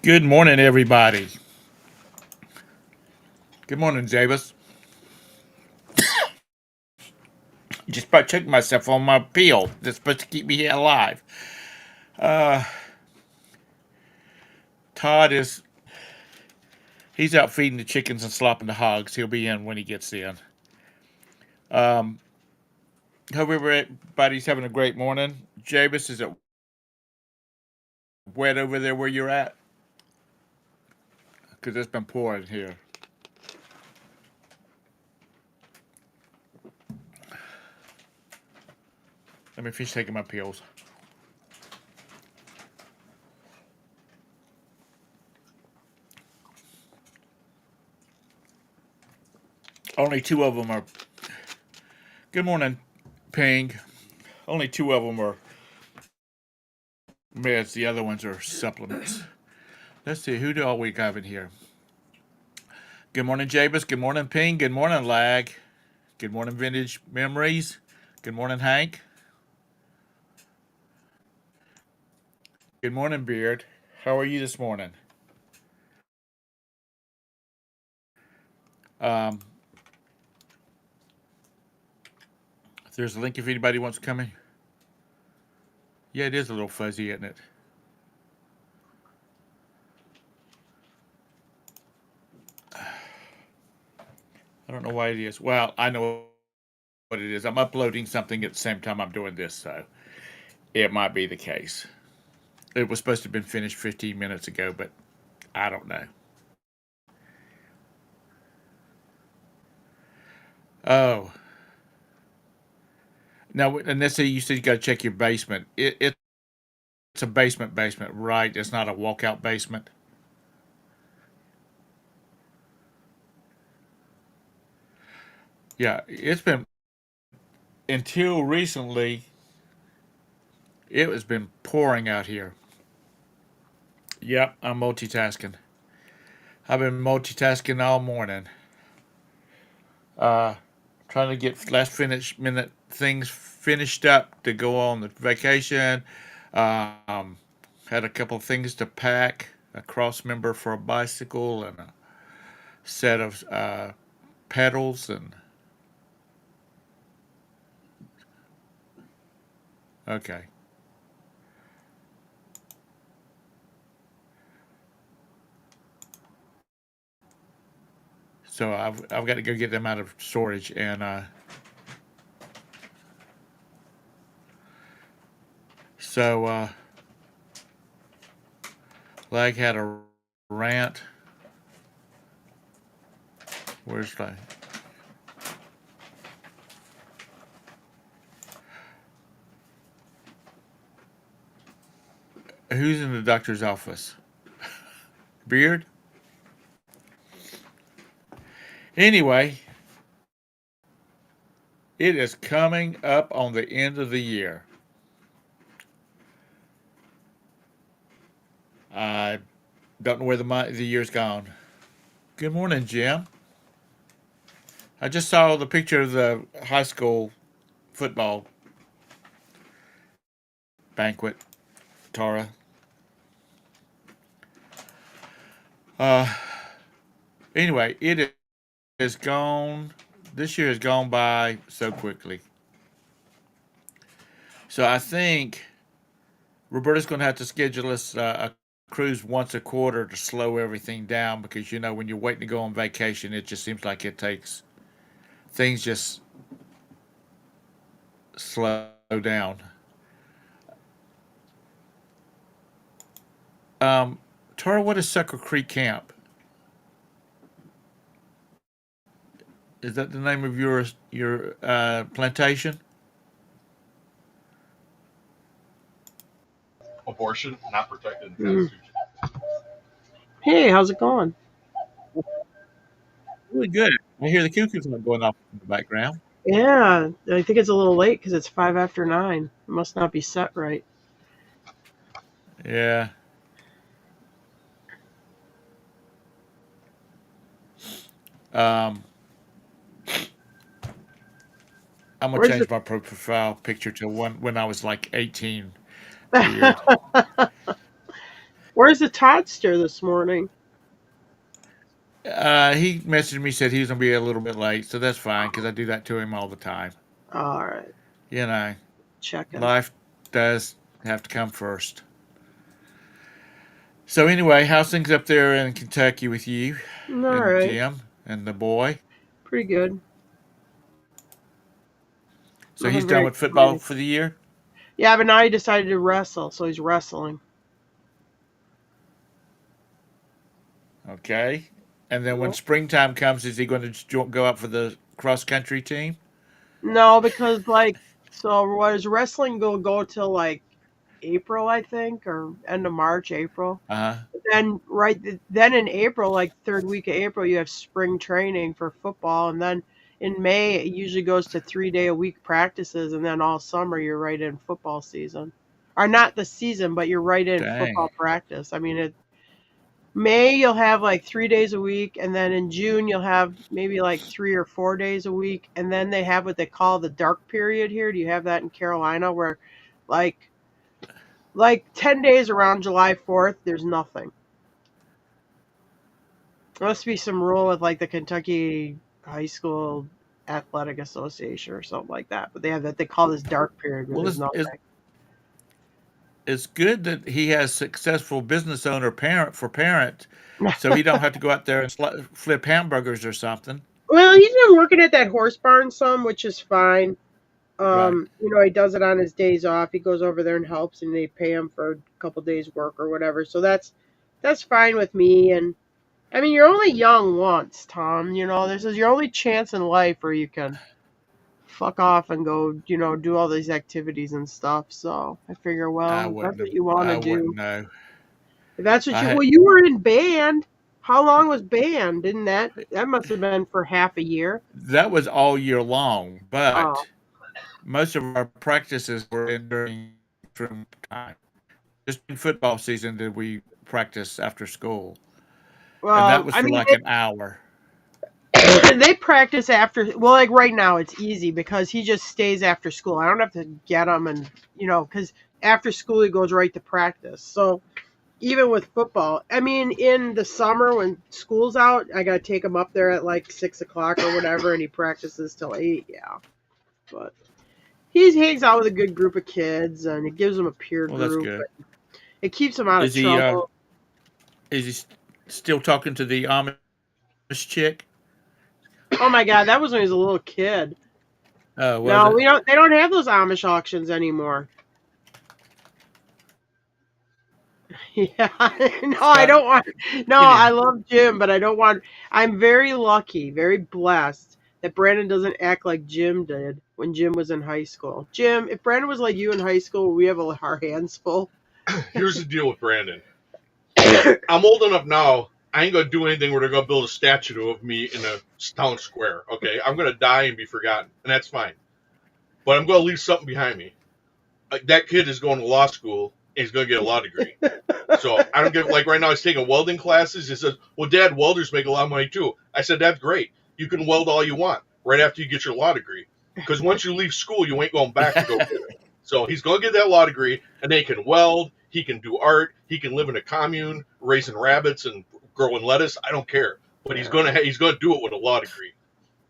Good morning, everybody. Good morning, Javis. Just about checked myself on my pill that's supposed to keep me alive. Uh, Todd is he's out feeding the chickens and slopping the hogs. He'll be in when he gets in. Um, Hope everybody's having a great morning. Javis, is it wet over there where you're at? Because it's been pouring here. Let me finish taking my pills. Only two of them are. Good morning, Ping. Only two of them are meds. The other ones are supplements. Let's see, who do all we have in here? Good morning, Jabez. Good morning, Ping. Good morning, Lag. Good morning, Vintage Memories. Good morning, Hank. Good morning, Beard. How are you this morning? Um, if there's a link if anybody wants to come in. Yeah, it is a little fuzzy, isn't it? I don't know why it is. Well, I know what it is. I'm uploading something at the same time I'm doing this, so it might be the case. It was supposed to have been finished 15 minutes ago, but I don't know. Oh, now, and let's say you said you got to check your basement. It's a basement, right? It's not a walkout basement. Yeah, it's been until recently. It has been pouring out here. Yep, I'm multitasking. I've been multitasking all morning. Uh, Trying to get last finish minute things finished up to go on the vacation. Um, Had a couple of things to pack. A cross member for a bicycle and a set of pedals and okay. So I've got to go get them out of storage and so Lag had a rant. Where's the who's in the doctor's office? Beard? Anyway, it is coming up on the end of the year. I don't know where the year's gone. Good morning, Jim. I just saw the picture of the high school football banquet, Tara. Uh, anyway, it is gone. This year has gone by so quickly. So I think Roberta's going to have to schedule us a cruise once a quarter to slow everything down because you know when you're waiting to go on vacation, it just seems like it takes things just slow down. Um, Tara, what is Sucker Creek Camp? Is that the name of your plantation? Abortion not protected in the Mm. Constitution. Hey, how's it going? Really good. I hear the cuckoos are going off in the background. Yeah, I think it's a little late because it's 5 after 9. It must not be set right. Yeah. Um, I'm gonna Where's the? change my profile picture to one when I was like 18. Beard. Where's the Toddster this morning? He messaged me, said he was gonna be a little bit late, so that's fine because I do that to him all the time. All right, You know, checking. life does have to come first. So anyway, how's things up there in Kentucky with you All and right, Jim and the boy? pretty good. So he's Nothing done very with football exciting. for the year. Yeah, but now he decided to wrestle, so he's wrestling. Okay. And then when Yep. springtime comes, is he going to go up for the cross country team? No, because so what is wrestling go till like April, I think, or end of March, April. Uh huh. Then then in April, like third week of April, you have spring training for football, and then in May it usually goes to 3 day a week practices, and then all summer you're right in football season, or not the season, but you're right in Dang. football practice. I mean, May you'll have like 3 days a week, and then in June you'll have maybe like 3 or 4 days a week, and then they have what they call the dark period here. Do you have that in Carolina, where like 10 days around July 4th, there's nothing. There must be some rule with like the Kentucky High School Athletic Association or something like that. But they have that they call this dark period where Well, there's it's good that he has successful business owner parent, so he nothing. don't have to go out there and flip hamburgers or something. Well, he's been working at that horse barn some, which is fine. Right. He does it on his days off. He goes over there and helps, and they pay him for a couple days work or whatever. So that's fine with me. And I mean, you're only young once, Tom. This is your only chance in life where you can fuck off and go, do all these activities and stuff. So I figure, well, if that's what you want to I wouldn't do, know. if that's what I well, had you were in band. How long was band? Didn't that must have been for half a year? that was all year long, Oh, but most of our practices were in during from time. Just in football season did we practice after school, and that well, was I for mean, like an hour. they practice after. Well, like right now, it's easy because he just stays after school. I don't have to get him, and because after school he goes right to practice. So even with football, I mean, in the summer when school's out, I gotta take him up there at like 6 o'clock or whatever, and he practices till 8. Yeah, but he hangs out with a good group of kids, and it gives him a peer Well, that's group. good. It keeps him out of Is he trouble. is he still talking to the Amish chick? Oh my God, that was when he was a little kid. Was No, it? we don't. They don't have those Amish auctions anymore. Yeah, no, I Scott, don't want. No, get I him. love Jim, but I don't want. I'm very lucky, very blessed that Brandon doesn't act like Jim did when Jim was in high school. Jim, if Brandon was like you in high school, we have our hands full. Here's the deal with Brandon. I'm old enough now. I ain't gonna do anything where they're gonna build a statue of me in a town square. Okay, I'm gonna die and be forgotten, and that's fine. But I'm gonna leave something behind me. That kid is going to law school and he's gonna get a law degree. So I don't give like right now he's taking welding classes. He says, "Well, Dad, welders make a lot of money too." I said, "That's great. You can weld all you want right after you get your law degree, because once you leave school, you ain't going back to go get it." So he's gonna get that law degree, and then he can weld. He can do art. He can live in a commune, raising rabbits and growing lettuce. I don't care, but he's Yeah. gonna do it with a law degree.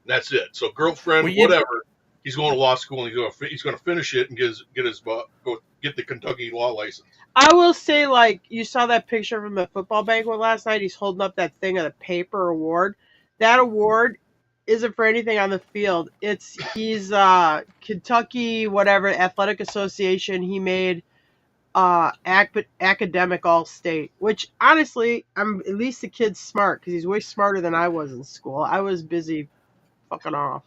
That's it. So Well, girlfriend, whatever. He's going to law school and he's gonna finish it and go get the Kentucky law license. I will say, like, you saw that picture from the football banquet last night. He's holding up that thing of the paper award. That award isn't for anything on the field. He's Kentucky whatever athletic association. He made academic all state, which honestly, I'm at least the kid's smart because he's way smarter than I was in school. I was busy fucking off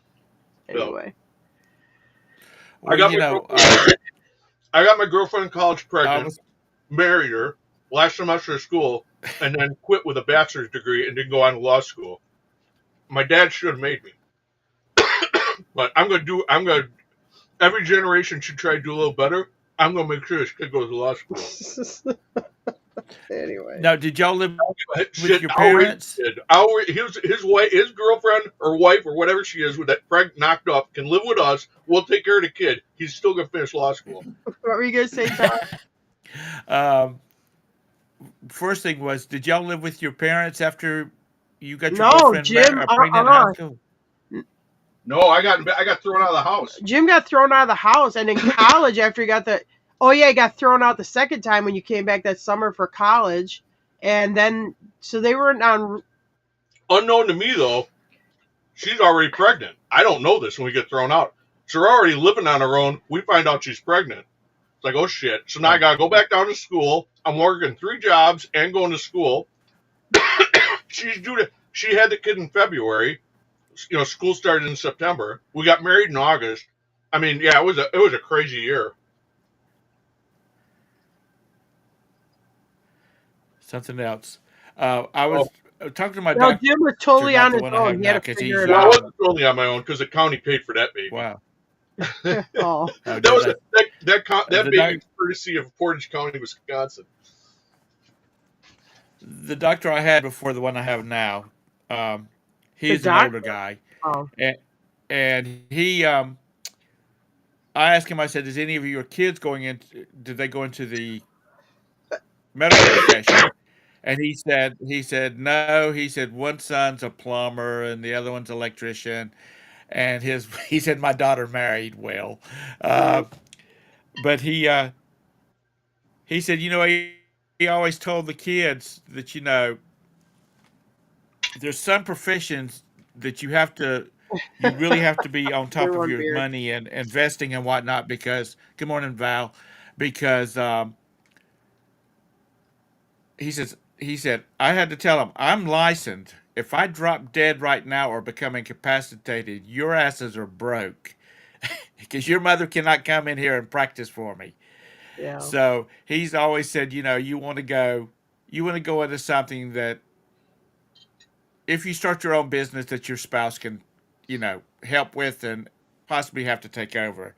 So anyway. I well, got my I got my girlfriend in college I pregnant, was married her last semester of school, and then quit with a bachelor's degree and didn't go on to law school. My dad should have made me, but every generation should try to do a little better. I'm gonna make sure this kid goes to law school. Anyway. now. Did y'all live with Shit, your I'll raise parents? the kid. His wife, his girlfriend or wife or whatever she is with that preg knocked up can live with us. We'll take care of the kid. He's still gonna finish law school. What were you gonna say, Todd? Um, first thing was, did y'all live with your parents after you got your No, girlfriend Jim. pregnant in high school? No, I got thrown out of the house. Jim got thrown out of the house, and in college, after he got the, oh yeah, he got thrown out the second time when you came back that summer for college, and then so they weren't on. Unknown to me though, she's already pregnant. I don't know this when we get thrown out. So we're already living on our own. We find out she's pregnant. It's like, oh shit. So now I gotta go back down to school. I'm working 3 jobs and going to school. She had the kid in February. School started in September. We got married in August. I mean, yeah, it was a crazy year. Something else. I was talking to my No, doctor. Jim was totally not on the his one I have own. He had now, to 'cause figure he's, it No, I out. wasn't totally on my own because the county paid for that baby. Wow. Oh, Oh, That did was they? that The baby doc- was courtesy of Portage County, Wisconsin. the doctor I had before the one I have now, the he's an doctor. older guy, Oh, and he, I asked him. I said, "Is any of your kids going in? Did they go into the medical profession?" And he said no. He said one son's a plumber and the other one's an electrician, and he said my daughter married well, uh, right. but he said he always told the kids that there's some professions that you really have to be on top of Everyone your beard. money and investing and whatnot because good morning Val, because he said I had to tell him I'm licensed. If I drop dead right now or become incapacitated, your asses are broke because your mother cannot come in here and practice for me. Yeah. So he's always said, you want to go into something that if you start your own business that your spouse can, help with and possibly have to take over.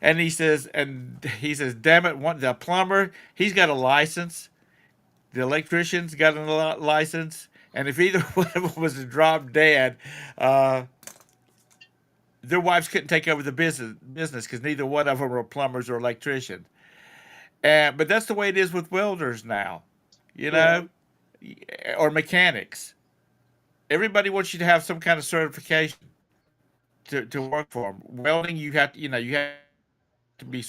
And he says, damn it, the plumber, he's got a license. The electrician's got a license. And if either one of them was to drop dead, uh, their wives couldn't take over the business because neither one of them are plumbers or electricians. But that's the way it is with welders now, you Yeah. know, or mechanics. Everybody wants you to have some kind of certification to work for them. Welding, you have to be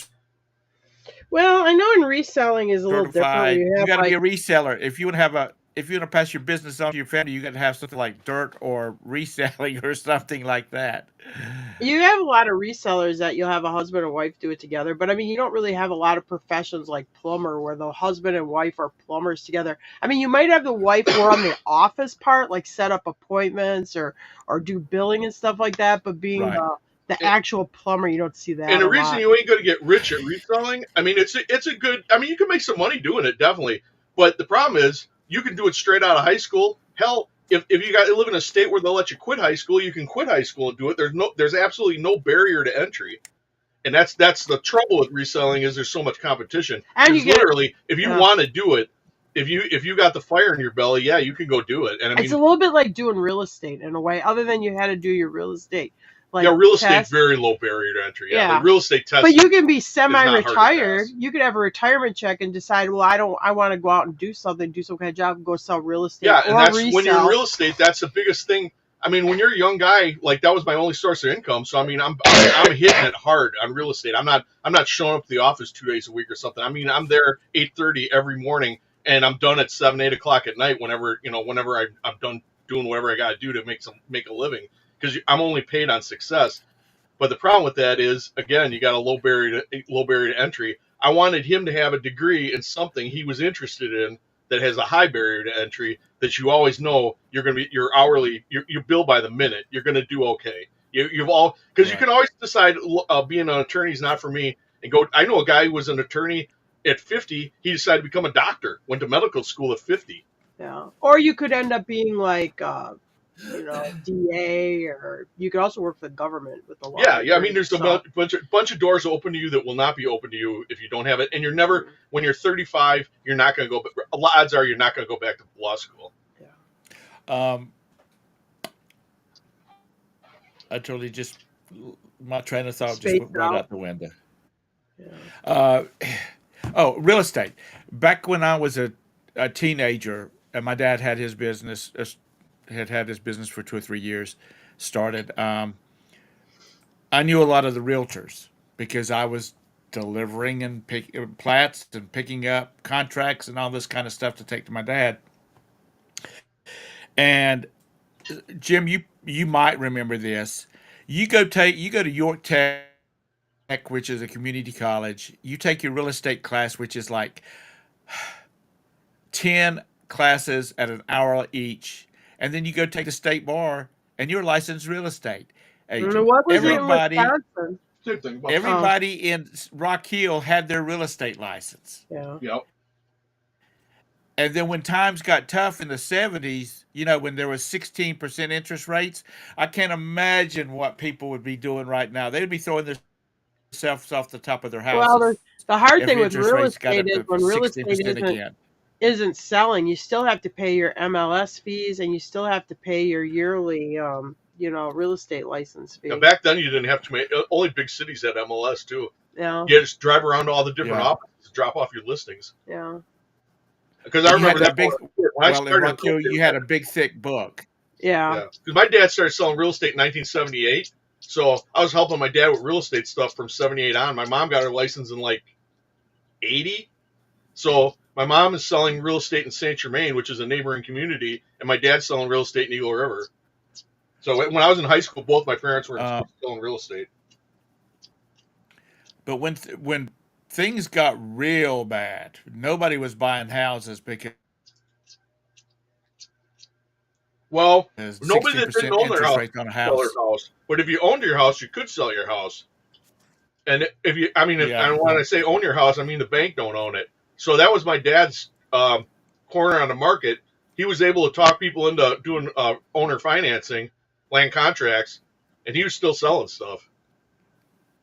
Well, I know in reselling is a little different where certified. you You have got to be like a reseller. If you want to pass your business on to your family, you got to have something like dirt or reselling or something like that. you have a lot of resellers that you'll have a husband and wife do it together, but I mean you don't really have a lot of professions like plumber where the husband and wife are plumbers together. I mean you might have the wife work on the office part, like set up appointments or do billing and stuff like that, but being Right. the actual plumber, you don't see And that the a reason lot. you ain't going to get rich at reselling, I mean, it's a good. I mean, you can make some money doing it, definitely. But the problem is, you can do it straight out of high school. Hell, if you got to live in a state where they'll let you quit high school, you can quit high school and do it. There's absolutely no barrier to entry, and that's the trouble with reselling is there's so much competition. And you Because get literally, if you uh, want to do it, if you got the fire in your belly, yeah, you can go do it. And I it's a mean, little bit like doing real estate in a way, other than you had to do your real estate yeah, like real estate's test. very low barrier to entry. Yeah, the Yeah. real estate test But you can be is not hard to semi-retired. pass. You could have a retirement check and decide, well, I want to go out and do something, do some kind of job, go sell real estate Yeah, and or that's when you're in resell. real estate. That's the biggest thing. I mean, when you're a young guy, like that was my only source of income. So I mean, I'm hitting it hard on real estate. I'm not showing up to the office 2 days a week or something. I mean, I'm there 8:30 every morning, and I'm done at 7, 8 o'clock at night. Whenever I'm done doing whatever I got to do to make a living, because I'm only paid on success. But the problem with that is, again, you got a low barrier to entry. I wanted him to have a degree in something he was interested in that has a high barrier to entry. That you always know you're hourly, you bill by the minute. You're going to do okay. You've all because you Right. can always decide being an attorney is not for me and go. I know a guy who was an attorney at 50. He decided to become a doctor. Went to medical school at 50. Yeah. Or you could end up being like, DA, or you could also work for the government with the law Yeah, yeah. I mean, degree. there's a So, bunch of doors open to you that will not be open to you if you don't have it. And you're never, mm, when you're 35, you're not going to go. A lot odds are you're not going to go back to law school. yeah. Um, I totally just my train of thought just Spaced went right out. out the window. Yeah. Uh, oh, real estate. Back when I was a teenager, and my dad had his business, had his business for 2 or 3 years, started. I knew a lot of the realtors because I was delivering and plats and picking up contracts and all this kind of stuff to take to my dad. And Jim, you might remember this. You go to York Tech, which is a community college. You take your real estate class, which is like 10 classes at an hour each, and then you go take the state bar, and you're a licensed real estate agent. What was it in Everybody, Wisconsin? Same thing. About everybody in Rock Hill had their real estate license. Yeah. Yep. And then when times got tough in the 70s, when there was 16% interest rates, I can't imagine what people would be doing right now. They'd be throwing themselves off the top of their Well, houses the hard if thing with interest real rates got estate up is to when real estate 16% again. isn't selling, you still have to pay your MLS fees, and you still have to pay your yearly, real estate license fee. Yeah, back then you didn't have to make. Only big cities had MLS too. Yeah. You just drive around to all the different Yeah. offices, drop off your listings. Yeah. Because I You remember had that that big, when I well, in started Rock Hill, you had a big, thick book. Yeah. Yeah, because my dad started selling real estate in 1978, so I was helping my dad with real estate stuff from 78 on. My mom got her license in like 80, so my mom is selling real estate in Saint Germain, which is a neighboring community, and my dad's selling real estate in Eagle River. So when I was in high school, both my parents were selling real estate. But when things got real bad, nobody was buying houses because Well, there's nobody that 16% didn't own their interest house rate on a sell their house. house. But if you owned your house, you could sell your house. And if you, I mean, Yeah. and when I say own your house, I mean the bank don't own it. So that was my dad's corner on the market. He was able to talk people into doing owner financing, land contracts, and he was still selling stuff.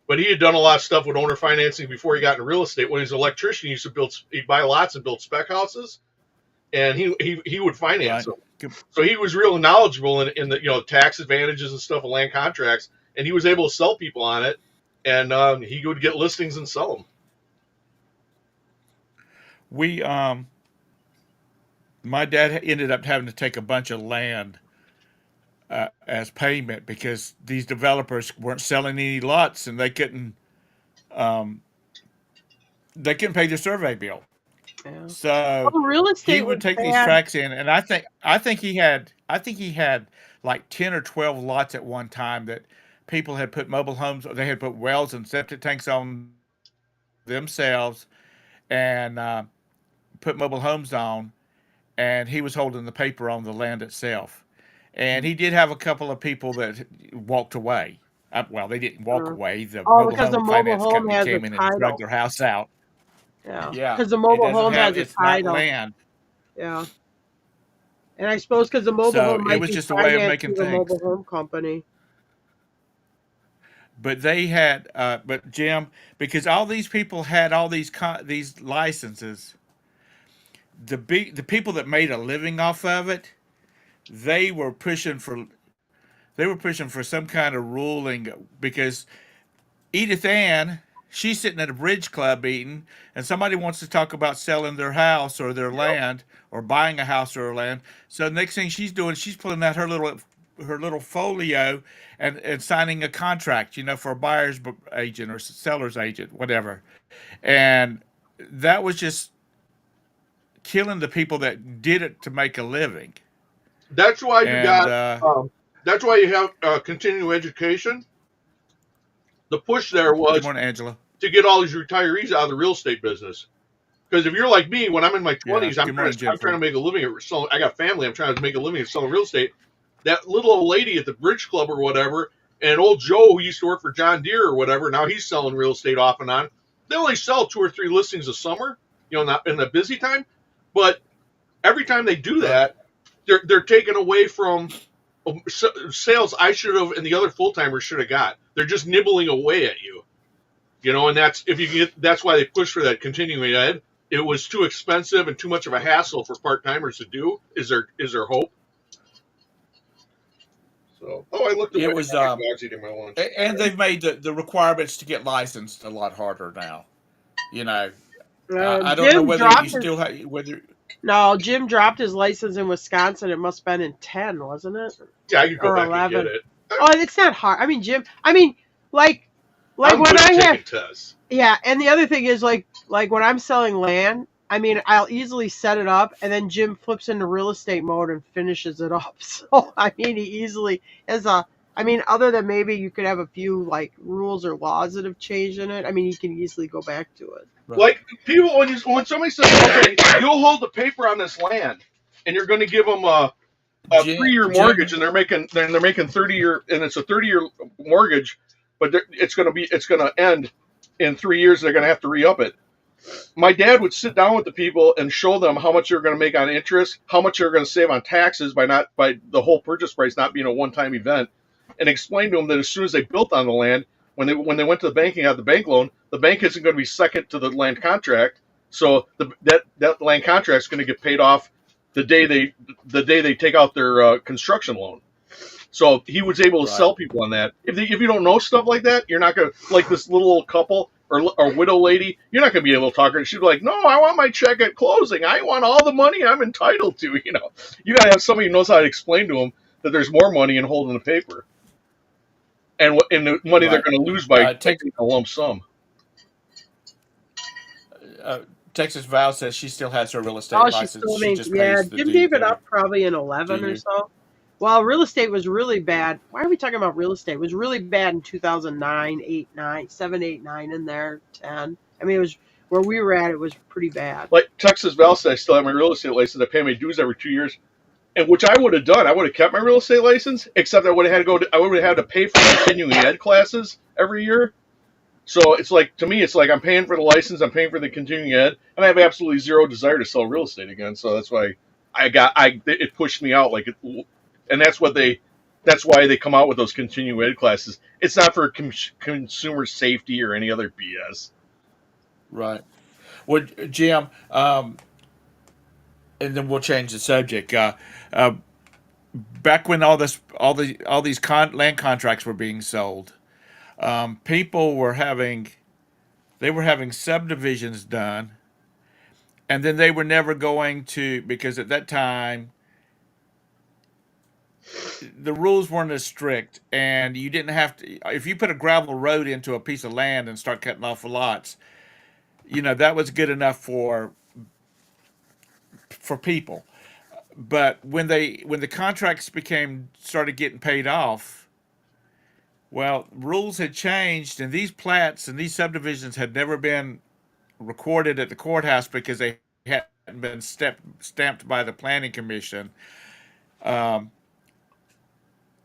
But he had done a lot of stuff with owner financing before he got into real estate. When he was an electrician, he used to he'd buy lots and build spec houses, and he would finance them. So he was real knowledgeable in the tax advantages and stuff of land contracts, and he was able to sell people on it, and he would get listings and sell them. My dad ended up having to take a bunch of land as payment because these developers weren't selling any lots and they couldn't pay their survey bill. Yeah. So real estate he would was take these bad. tracts in, and I think he had like 10 or 12 lots at one time that people had put mobile homes. They had put wells and septic tanks on themselves, and put mobile homes on. And he was holding the paper on the land itself. And he did have a couple of people that walked away. Well, they didn't walk away. The because the home mobile finance home company has came a in and dragged title. their house out. Yeah. Yeah, Because the it mobile doesn't home have. has a It's not title. land. Yeah. And I suppose because the mobile So home it might was be just a way of financed making through the things. mobile home company. But they had, but Jim, because all these people had all these licenses, the people that made a living off of it, they were pushing for some kind of ruling because Edith Ann, she's sitting at a bridge club eating, and somebody wants to talk about selling their house or their land or buying a house or land. So the next thing she's doing, she's pulling out her little folio and signing a contract, for a buyer's agent or seller's agent, whatever. And that was just killing the people that did it to make a living. That's why you And got. That's why you have continuing education. The push there good was morning, Angela. to get all these retirees out of the real estate business. Because if you're like me, when I'm in my 20s, Yeah, I'm trying to make a living at selling. I got family. I'm trying to make a living at selling real estate. That little old lady at the bridge club or whatever, and old Joe who used to work for John Deere or whatever, now he's selling real estate off and on. They only sell 2 or 3 listings a summer, not in the busy time. But every time they do that, they're taken away from sales I should have and the other full timers should have got. They're just nibbling away at you, and that's why they push for that continuing ed. It was too expensive and too much of a hassle for part timers to do. Is their hope? So, I looked away. It was, Dogs eating my lunch. and they've made the requirements to get licensed a lot harder now. I don't know Jim whether dropped you still have whether. No, Jim dropped his license in Wisconsin. It must have been in 10, wasn't it? Yeah, I could go Or back 11. and get it. Oh, it's not hard. I mean, Jim. I mean, like I'm when good at I have. taking tests. Yeah, and the other thing is like when I'm selling land. I mean, I'll easily set it up, and then Jim flips into real estate mode and finishes it up. So I mean, he easily has a. I mean, other than maybe you could have a few like rules or laws that have changed in it. I mean, you can easily go back to it. Right. Like people, when somebody says, "Okay, you'll hold the paper on this land," and you're going to give them a 3-year mortgage, and they're making 30-year, and it's a 30-year mortgage, but it's going to end in 3 years. They're going to have to re-up it. My dad would sit down with the people and show them how much they're going to make on interest, how much they're going to save on taxes by the whole purchase price not being a one-time event, and explain to them that as soon as they built on the land, when they went to the bank and got the bank loan, the bank isn't going to be second to the land contract, so that land contract is going to get paid off the day they take out their construction loan. So he was able to sell people on that. If you don't know stuff like that, you're not going to, like this little old couple or widow lady, you're not going to be able to talk to her. She'd be like, no, I want my check at closing. I want all the money I'm entitled to. You got to have somebody who knows how to explain to them that there's more money in holding the paper. And the money they're going to lose by taking a lump sum. Texas Val says she still has her real estate license. She just pays the Jim deed gave it every up probably in 11 or so. Well, real estate was really bad. Why are we talking about real estate? It was really bad in 2009, 7, 8, 9 in there, 10. I mean, it was where we were at. It was pretty bad. Like Texas Val said, I still have my real estate license. I pay my dues every 2 years, and which I would have done. I would have kept my real estate license, except I would have had to pay for continuing ed classes every year. So it's like, to me, it's like I'm paying for the license, I'm paying for the continuing ed, and I have absolutely zero desire to sell real estate again. So that's why it pushed me out and that's why they come out with those continuing ed classes. It's not for consumer safety or any other BS. Right. Well, Jim, and then we'll change the subject. Back when all these land contracts were being sold, people were having subdivisions done, and then they were never going to, because at that time the rules weren't as strict, and you didn't have to, if you put a gravel road into a piece of land and start cutting off lots, that was good enough for people. But when the contracts started getting paid off, well, rules had changed, and these plats and these subdivisions had never been recorded at the courthouse because they hadn't been stamped by the planning commission.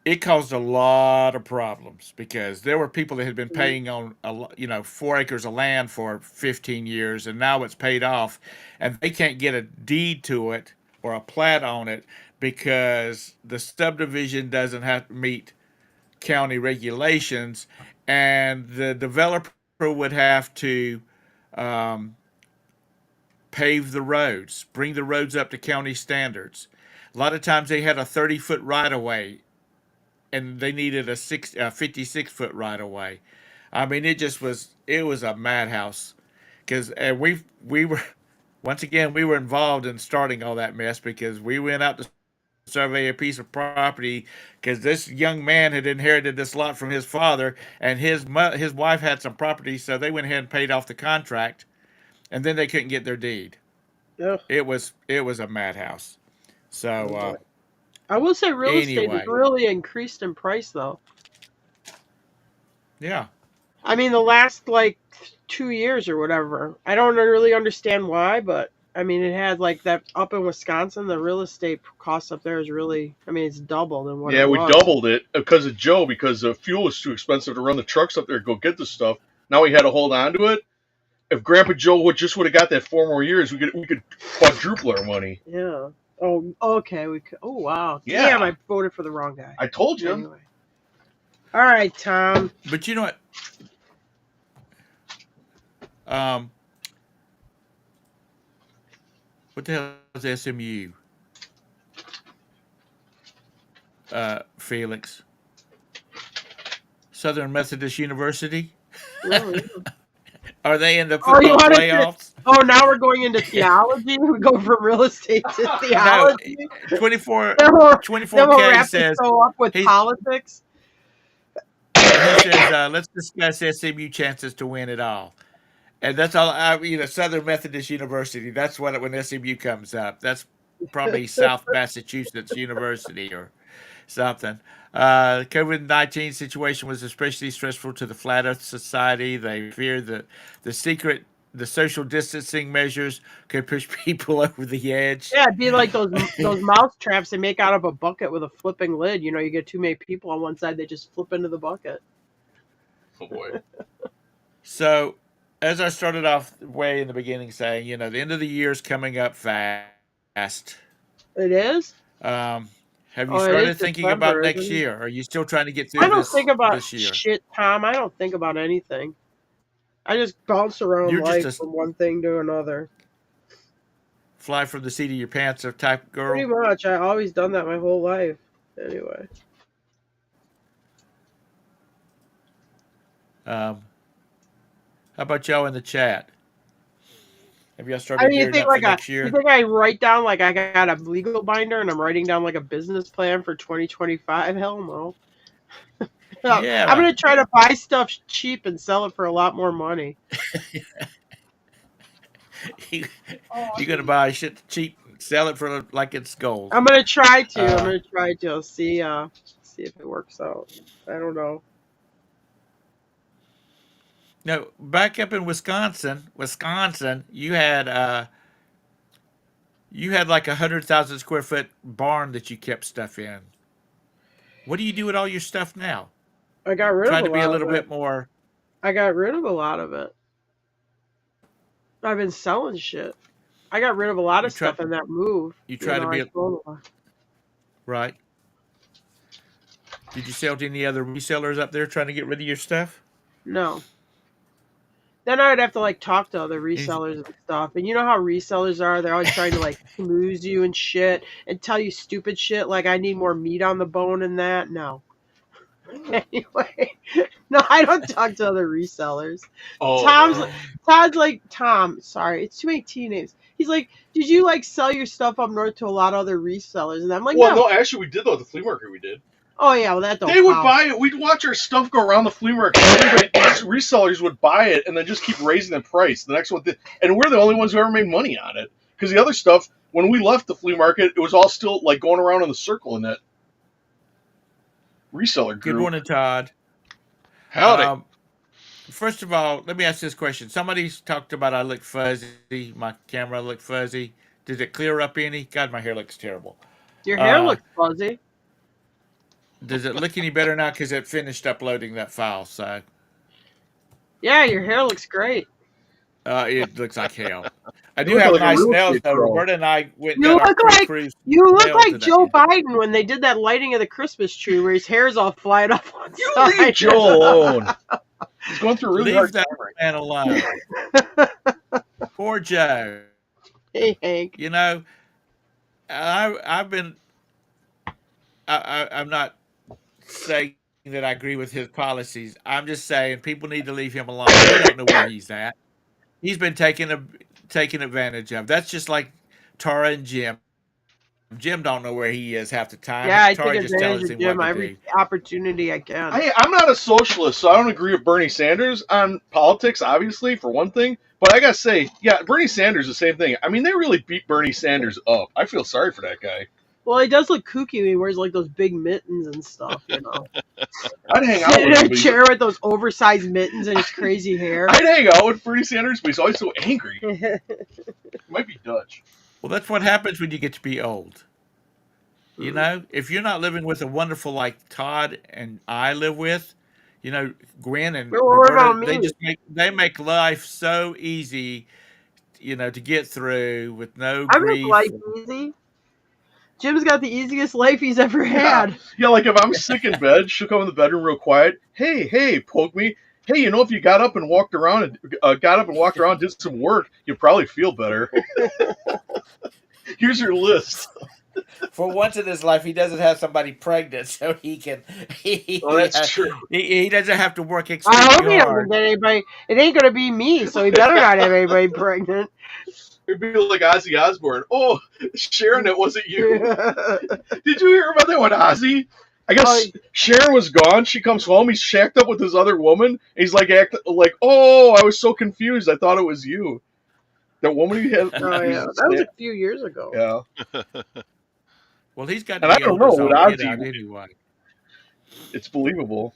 It caused a lot of problems because there were people that had been paying on 4 acres of land for 15 years, and now it's paid off, and they can't get a deed to it or a plat on it because the subdivision doesn't have to meet county regulations, and the developer would have to pave the roads, bring the roads up to county standards. A lot of times they had a 30-foot right of way, and they needed a 56-foot right of way. I mean, it was a madhouse, because we were once again we were involved in starting all that mess because we went out to survey a piece of property because this young man had inherited this lot from his father, and his wife had some property, so they went ahead and paid off the contract, and then they couldn't get their deed. Ugh. It was a madhouse. So I will say real estate has really increased in price, though. Yeah. I mean, the last 2 years or whatever. I don't really understand why, but I mean, it had that up in Wisconsin. The real estate cost up there is really, I mean, it's doubled in what it was. Yeah, we doubled it because of Joe, because the fuel was too expensive to run the trucks up there to go get the stuff. Now we had to hold on to it. If Grandpa Joe would have got that 4 more years, we could quadruple our money. Yeah. Oh, okay. We could. Oh, wow. Yeah. Damn, I voted for the wrong guy. I told you. Anyway. All right, Tom. But you know what? What the hell is SMU? Felix. Southern Methodist University? Really? Are they in the Oh, you football wanted to? playoffs? Oh, now we're going into theology. We go from real estate to No, theology. 24 Then we'll 24K wrap the says show up with he politics. he says let's discuss SMU chances to win it all. And that's all. Southern Methodist University. That's what when SMU comes up. That's probably South Massachusetts University or something. COVID-19 situation was especially stressful to the Flat Earth Society. They feared that the social distancing measures could push people over the edge. Yeah, it'd be like those mouse traps they make out of a bucket with a flipping lid. You know, you get too many people on one side, they just flip into the bucket. Oh boy. So, as I started off way in the beginning saying, the end of the year is coming up fast. It is? Have you Oh, it is started thinking about December, next isn't it? year? Are you still trying to get I through don't think about this year? shit, Tom. I don't think about anything. I just bounce around You're just life a from one thing to another. fly from the seat of your pants type Pretty girl. much. I always done that my whole life. Anyway. How about y'all in the chat? Have y'all I started mean, you gearing think up for like next you year? think I write down like I got a legal binder and I'm writing down like a business plan for 2025? Hell no. I'm Yeah, gonna try to buy stuff cheap and sell it for a lot more money. you're gonna buy shit cheap, sell it for like it's gold. I'm gonna try to. I'm Uh, gonna try to see if it works out. I don't know. no, back up in Wisconsin, you had like 100,000 square foot barn that you kept stuff in. What do you do with all your stuff now? I got rid of Try a to be a lot of little it. bit more. I got rid of a lot of it. I've been selling shit. I got rid of a lot You of try stuff in that move. you You try to know, I be sold a lot. right. Did you sell to any other resellers up there trying to get rid of your stuff? No. Then I'd have to like talk to other Any- resellers and stuff. And you know how resellers are? They're always trying to like schmooze you and shit and tell you stupid shit like I need more meat on the bone and that. No. Anyway, no, I don't talk to other resellers. Oh Tom's no. Todd's like Tom. Sorry, it's too many T names. He's like, did you like sell your stuff up north to a lot of other resellers? And I'm like, Well, no. no, actually, we did though at the flea market. We did. Oh yeah, well that don't They would count. buy it. We'd watch our stuff go around the flea market. These resellers would buy it and then just keep raising the price. The next one, and we're the only ones who ever made money on it because the other stuff, when we left the flea market, it was all still like going around in the circle in that reseller group. Good morning, Todd. Howdy. First of all, let me ask this question. Somebody's talked about I look fuzzy. My camera looked fuzzy. Did it clear up any? God, my hair looks terrible. Your hair looks fuzzy. Does it look any better now because it finished uploading that file? So Yeah, your hair looks great. it looks like hell. I You do look have like a nice real nails estate though. pro. Roberta and I went and You got our look like pre-cruise you look nails like today. Joe Biden when they did that lighting of the Christmas tree where his hair's all flying up one You side. leave Joe alone. He's going through a really Leave hard that time right man alone. Poor Joe. Hey Hank. You know, I've been. I'm not saying that I agree with his policies. I'm just saying people need to leave him alone. They don't know where he's at. He's been taken advantage of. That's just like Tara and Jim. Jim don't know where he is half the time. Yeah, I Tara take just advantage tells of him Jim what to every do. opportunity I can. I'm not a socialist, so I don't agree with Bernie Sanders on politics, obviously, for one thing. But I gotta say, yeah, Bernie Sanders, the same thing. I mean, they really beat Bernie Sanders up. I feel sorry for that guy. Well, he does look kooky when he wears like those big mittens and stuff, you know. I'd hang out Sitting with in him, a but chair with those oversized mittens and his crazy hair. I'd hang out with Bernie Sanders, but he's always so angry. He might be Dutch. Well, that's what happens when you get to be old. You know, if you're not living with a wonderful like Todd and I live with, you know, Gwen and Well, what about Roberta, me? they make life so easy, you know, to get through with no I make life grief. easy. Jim's got the easiest life he's ever had. Yeah, like if I'm sick in bed, she'll come in the bedroom real quiet. Hey, poke me. Hey, you know, if you got up and walked around, did some work, you'd probably feel better. Here's your list. For once in his life, he doesn't have somebody pregnant, so he can. Oh, that's true. He doesn't have to work I extremely hope he doesn't hard. get anybody. It ain't gonna be me, so he better not have anybody pregnant. It'd be like Ozzy Osbourne. Oh, Sharon, it wasn't you. Did you hear about that one, Ozzy? I guess Sharon was gone. She comes home. He's shacked up with this other woman. He's like, oh, I was so confused. I thought it was you. That woman he had. Oh yeah, that was a few years ago. Yeah. Well, he's got to And I be don't older, know so what I'll get Ozzy. out anyway. It's believable.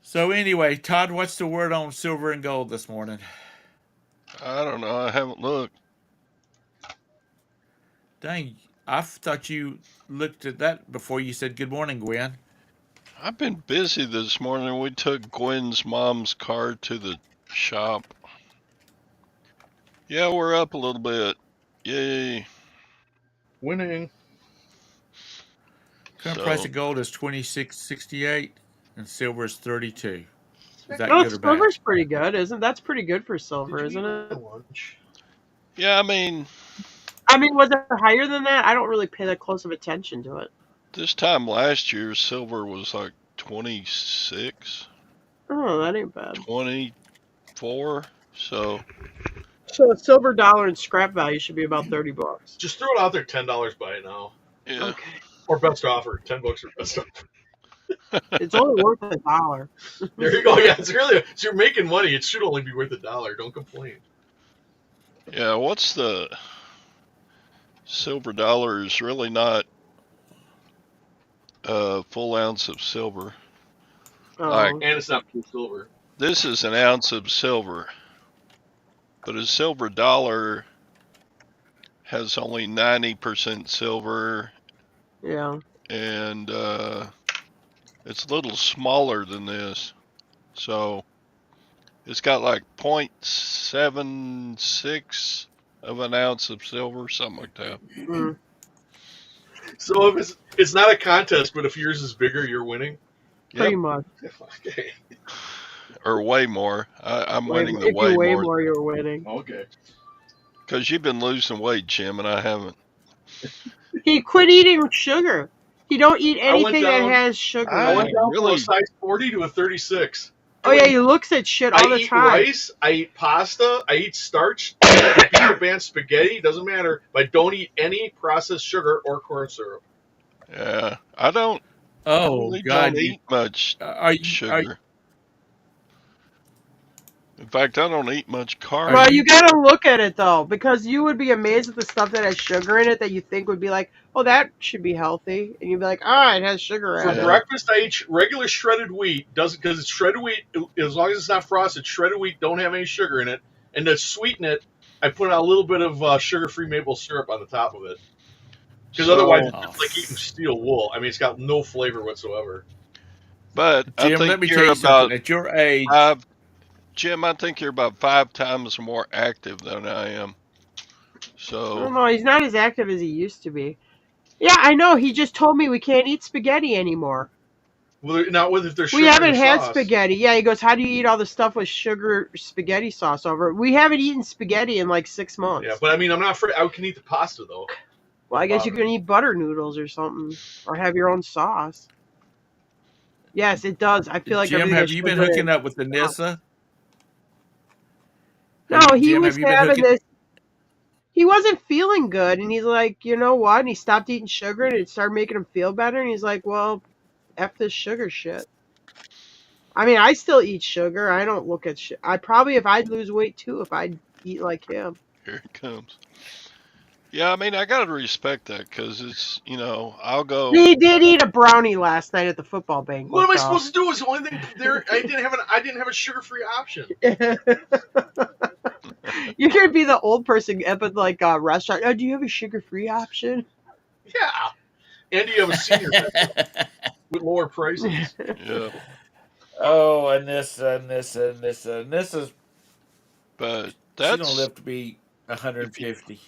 So anyway, Todd, what's the word on silver and gold this morning? I don't know. I haven't looked. Dang, I thought you looked at that before you said good morning, Gwen. I've been busy this morning. We took Gwen's mom's car to the shop. Yeah, we're up a little bit. Yay. Winning. Current So, price of gold is $26.68, and silver is $32. Is that No, good or bad? silver's pretty good, isn't? That's pretty good for silver, isn't it? Lunch? yeah, I mean, Was it higher than that? I don't really pay that close of attention to it. this time last year, silver was like 26, Oh, that ain't bad. 24. So, So a silver dollar and scrap value should be about $30. Just throw it out there. $10 buy it now. yeah. Okay, Or best offer. $10 or best offer. it's only worth $1. There you go. Yeah, it's really. So you're making money. It should only be worth $1. Don't complain. Yeah, what's the silver dollar is really not a full ounce of silver. Oh. Like, And it's not pure silver. this is an ounce of silver, but a silver dollar has only 90% silver, Yeah. and it's a little smaller than this. So it's got like 0.76 of an ounce of silver, something like that. Mm. So if it's not a contest, but if yours is bigger, you're winning. Pretty much. Okay. Or way more. I'm winning the If way you weigh more. more, you're winning. Okay. Because you've been losing weight, Jim, and I haven't. He quit eating sugar. He don't eat I went anything that down- has sugar. I I went down really- from a size 40 to a 36. Oh yeah, he looks at shit all I the eat time. rice, I eat pasta, I eat starch, I eat bean band spaghetti, doesn't matter. But I don't eat any processed sugar or corn syrup. Yeah, I don't. Oh, really God. don't eat much Are you, sugar. In fact, I don't eat much carbs. Well, you gotta look at it though, because you would be amazed at the stuff that has sugar in it that you think would be like, oh, that should be healthy, and you'd be like, ah, it has sugar For in it. breakfast, I eat regular shredded wheat. Doesn't because it's shredded wheat. As long as it's not frosted, shredded wheat don't have any sugar in it. And to sweeten it, I put a little bit of sugar-free maple syrup on the top of it. Because otherwise, it's just like eating steel wool. I mean, it's got no flavor whatsoever. But I Jim, think let me you're tell you about something. At your age, Jim, I think you're about 5 times more active than I am. I So don't know. He's not as active as he used to be. Yeah, I know. He just told me we can't eat spaghetti anymore. Well, not with if there's sugar We haven't in the had sauce. spaghetti. Yeah, he goes, how do you eat all the stuff with sugar spaghetti sauce over it? We haven't eaten spaghetti in like 6 months. Yeah, but I mean, I'm not afraid. I can eat the pasta though. Well, I guess you can eat butter noodles or something, or have your own sauce. Yes, it does. I feel like Jim, everything have has you been sugar hooking in up with the Nissa? No, he Jim, was have you been having hooking? this. He wasn't feeling good, and he's like, you know what? And he stopped eating sugar, and it started making him feel better. And he's like, well, F this sugar shit. I mean, I still eat sugar. I don't look at shit. I probably, if I'd lose weight too, if I'd eat like him. here it comes. Yeah, I mean, I gotta respect that because it's, I'll go. He did eat a brownie last night at the football banquet. What am I though. supposed to do? Is the only thing there. I didn't have a sugar-free option. You're gonna be the old person up at like a restaurant. Oh, do you have a sugar-free option? Yeah. And you have a senior with lower prices. Yeah, Oh, and this, and this, and this, and this is. but She don't that's live to be 150.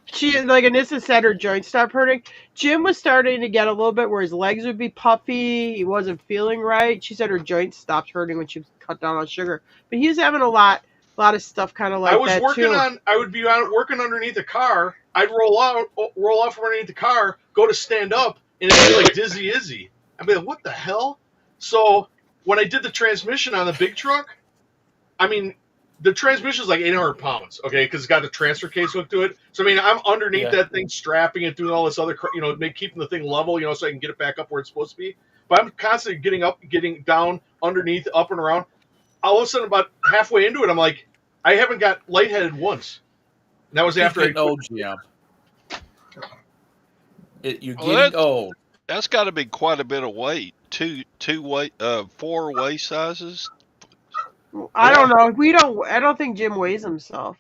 She like Anissa said her joints stopped hurting. Jim was starting to get a little bit where his legs would be puffy. He wasn't feeling right. She said her joints stopped hurting when she cut down on sugar. But he was having a lot a lot of stuff kind of like I was that working too. I would be out working underneath a car. I'd roll out from underneath the car, go to stand up, and it'd be like dizzy Izzy. I'd be like, what the hell? So when I did the transmission on the big truck, I mean, the transmission is like 800 pounds, okay, because it's got the transfer case hooked to it. So I mean, I'm underneath Yeah. that thing, strapping it, doing all this other, keeping the thing level, so I can get it back up where it's supposed to be. But I'm constantly getting up, getting down, underneath, up and around. All of a sudden, about halfway into it, I'm like, I haven't got lightheaded once. And that was He's after I getting quit. old, Jim. You're Well, getting old. That's got to be quite a bit of weight. Four waist sizes. I don't know. I don't think Jim weighs himself.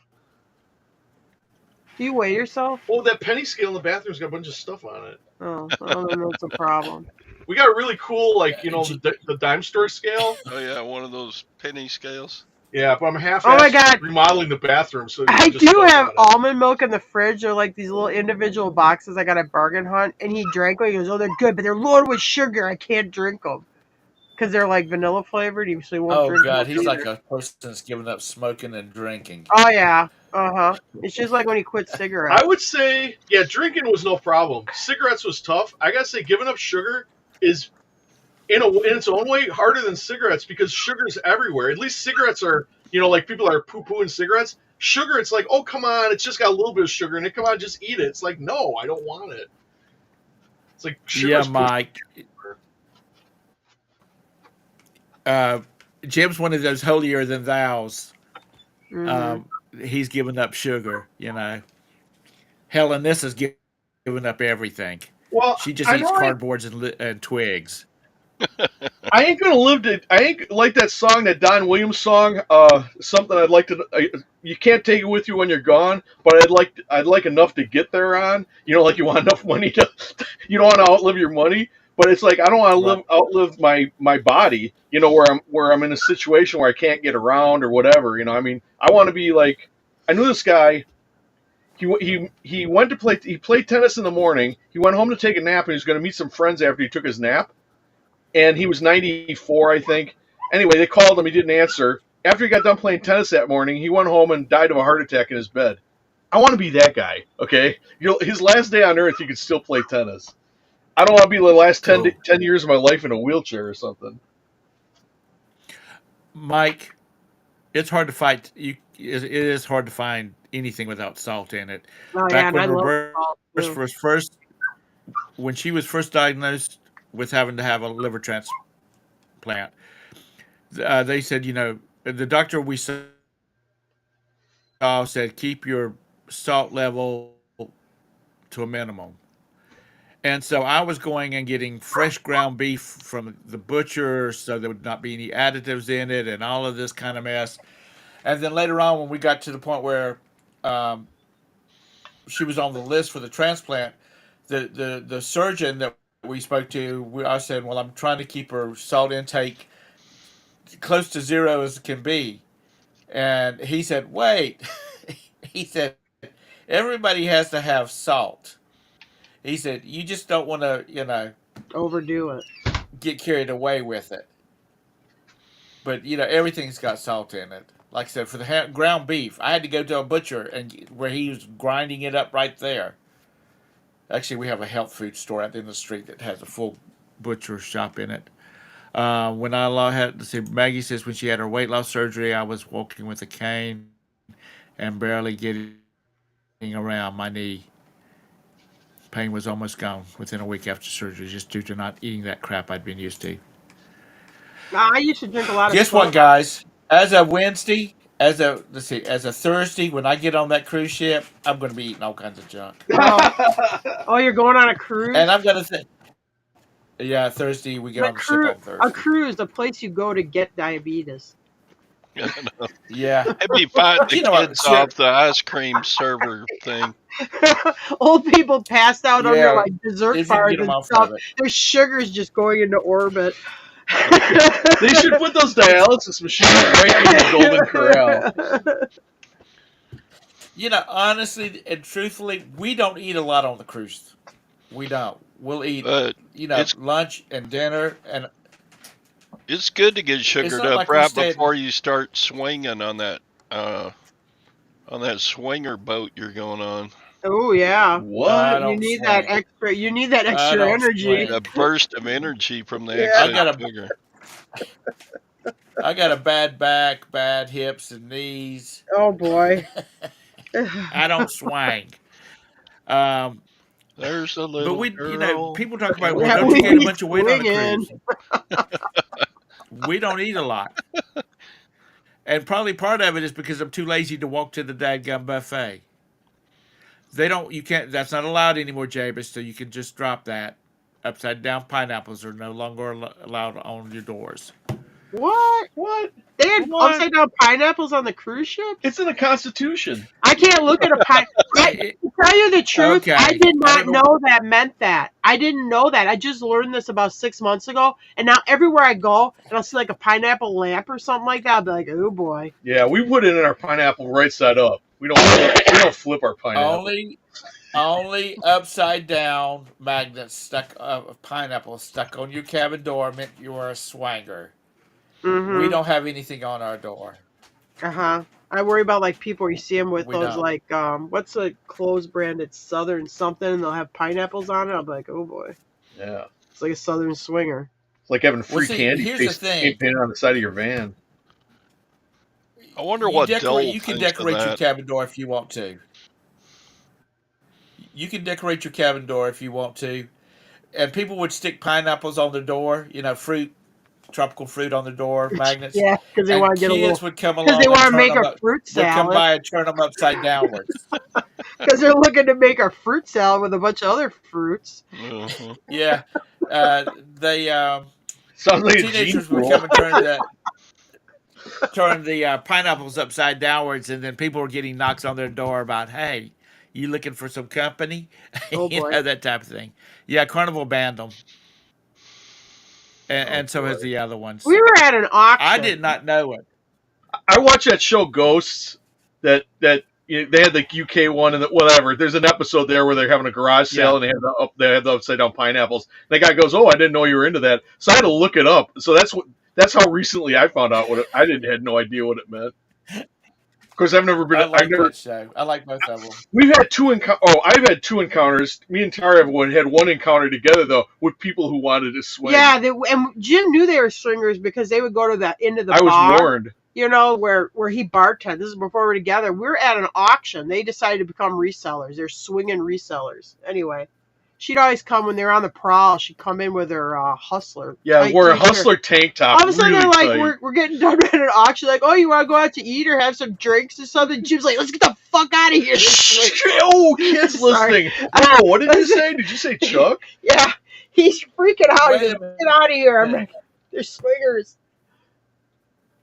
Do you weigh yourself? Oh, that penny scale in the bathroom's got a bunch of stuff on it. Oh, I don't know. That's a problem. We got a really cool, the dime store scale. Oh yeah, one of those penny scales. Yeah, but I'm half Oh my God. remodeling the bathroom. So I just do stuff have on it. almond milk in the fridge. They're like these little individual boxes I got at Bargain Hunt. And he drank them. He goes, oh, they're good, but they're loaded with sugar. I can't drink them. Because they're like vanilla flavored. So he won't Oh drink God, them. he's like a person that's given up smoking and drinking. Oh, yeah. Uh-huh. It's just like when he quit cigarettes. I would say, yeah, drinking was no problem. Cigarettes was tough. I gotta say, giving up sugar is, in its own way, harder than cigarettes because sugar's everywhere. At least cigarettes are, like people are poo-pooing cigarettes. Sugar, it's like, oh, come on, it's just got a little bit of sugar in it. Come on, just eat it. It's like, no, I don't want it. It's like sugar. Yeah, Mike. Jim's one of those holier than thous. Mhm. He's given up sugar, Helen, this is giving up everything. Well, She just I eats know cardboards and twigs. I ain't gonna live to. I ain't like that song, that Don Williams song. Something I'd like to. You can't take it with you when you're gone, but I'd like enough to get there on. Like you want enough money to. You don't want to outlive your money, but it's like I don't want to outlive my body. Where I'm in a situation where I can't get around or whatever. I mean, I want to be like. I knew this guy. He went to play. He played tennis in the morning. He went home to take a nap, and he was going to meet some friends after he took his nap. And he was 94, I think. Anyway, they called him. He didn't answer. After he got done playing tennis that morning, he went home and died of a heart attack in his bed. I want to be that guy, okay? His last day on earth, he could still play tennis. I don't want to be the last 10 years of my life in a wheelchair or something. Mike, it's hard to fight. It is hard to find anything without salt in it. Oh, yeah, Back and I when love salt, too. when she was first diagnosed with having to have a liver transplant, they said, the doctor we saw said keep your salt level to a minimum. And so I was going and getting fresh ground beef from the butcher so there would not be any additives in it and all of this kind of mess. And then later on, when we got to the point where she was on the list for the transplant, the surgeon that we spoke to, I said, well, I'm trying to keep her salt intake close to zero as it can be. And he said, wait. He said, everybody has to have salt. He said, you just don't want to, overdo it. get carried away with it. But, everything's got salt in it. Like I said, for the ground beef, I had to go to a butcher where he was grinding it up right there. Actually, we have a health food store out in the street that has a full butcher shop in it. When I had to see, Maggie says when she had her weight loss surgery, I was walking with a cane and barely getting around my knee. Pain was almost gone within a week after surgery, just due to not eating that crap I'd been used to. I used to drink a lot of Guess soda. what, guys? As a Wednesday, as a Thursday, when I get on that cruise ship, I'm going to be eating all kinds of junk. Oh, you're going on a cruise? And I'm going to think, yeah, Thursday we get on the ship on Thursday. A cruise, the place you go to get diabetes. Yeah. It'd be fine to You know what, kids off the ice cream server thing. Old people passed out under Yeah, like dessert if you can bars get 'em and off stuff. of it. Their sugar's just going into orbit. They should put those dialysis machines right in the Golden Corral. Honestly and truthfully, we don't eat a lot on the cruise. We don't. We'll eat, lunch and dinner, and it's good to get sugared not up like we right stayed- before you start swinging on that on that swinger boat you're going on. Oh yeah. I What? You don't need that swing. extra. You need that I extra don't energy. swing. A burst of energy from the Yeah. I extra got a sugar. I got a bad back, bad hips and knees. Oh boy. I don't swing. Um, There's a but little we, girl. people talk about, well, Yeah, don't you we gain a be bunch of weight on a swinging. cruise? We don't eat a lot. And probably part of it is because I'm too lazy to walk to the dadgum buffet. They don't, you can't, that's not allowed anymore, Jabez, so you can just drop that. Upside down pineapples are no longer allowed on your doors. What? What? They had What? upside down pineapples on the cruise ship? It's in the Constitution. I can't look at a pine. It- To tell you the truth, Okay. I did I not don't know. know that meant that. I didn't know that. I just learned this about 6 months ago, and now everywhere I go, and I'll see like a pineapple lamp or something like that, I'll be like, oh boy. Yeah, we put it in our pineapple right side up. We don't flip our pineapple. Only upside down magnets stuck pineapple stuck on your cabin door meant you were a swanger. We Mm-hmm. don't have anything on our door. Uh-huh. I worry about like people you see them with We those don't. like what's a clothes brand? It's Southern something, and they'll have pineapples on it. I'll be like, oh boy, Yeah. it's like a Southern swinger. It's like having free Well, see, candy here's the thing. painted on the side of your van. I wonder what Dole You can thinks of decorate your that. cabin door if you want to. You can decorate your cabin door if you want to. And people would stick pineapples on their door, fruit, tropical fruit on the door, magnets. Yeah, because they And want to get a kids little. would come Because along they and want to turn make them a up. fruit They'd come salad. by and turn them upside downwards. Because they're looking to make a fruit salad with a bunch of other fruits. Mhm. Yeah. They Sounds like a gene teenagers would pool. come and turn the pineapples upside downwards, and then people were getting knocks on their door about, hey, you looking for some company? Oh boy. That type of thing. Yeah, Carnival banned them, and, Oh, and so has boy. the other ones. We were at an auction. I did not know it. I watched that show Ghosts. They had the UK one and whatever. There's an episode there where they're having a garage sale and they have the upside down pineapples. And the guy goes, "Oh, I didn't know you were into that." So I had to look it up. So that's how recently I found out I had no idea what it meant. Of course, I've never been. I like that show. I like both of them. We've had I've had two encounters. Me and Tara had one encounter together though with people who wanted to swing. Yeah, and Jim knew they were swingers because they would go to the end of the I was bar. warned. Where he bartended. This is before we were together. We were at an auction. They decided to become resellers. They're swinging resellers. Anyway, she'd always come when they were on the prowl. She'd come in with her hustler. Yeah, tight wear a t-shirt. hustler tank top. All of a sudden, really they're like, tight. we're getting done at an auction. Like, oh, you want to go out to eat or have some drinks or something? Jim's like, let's get the fuck out of here. Oh, kids Sorry. listening. Bro, what did you say? Did you say Chuck? Yeah, he's freaking out. Wait He's a like, minute. get out of here. I'm like, they're swingers.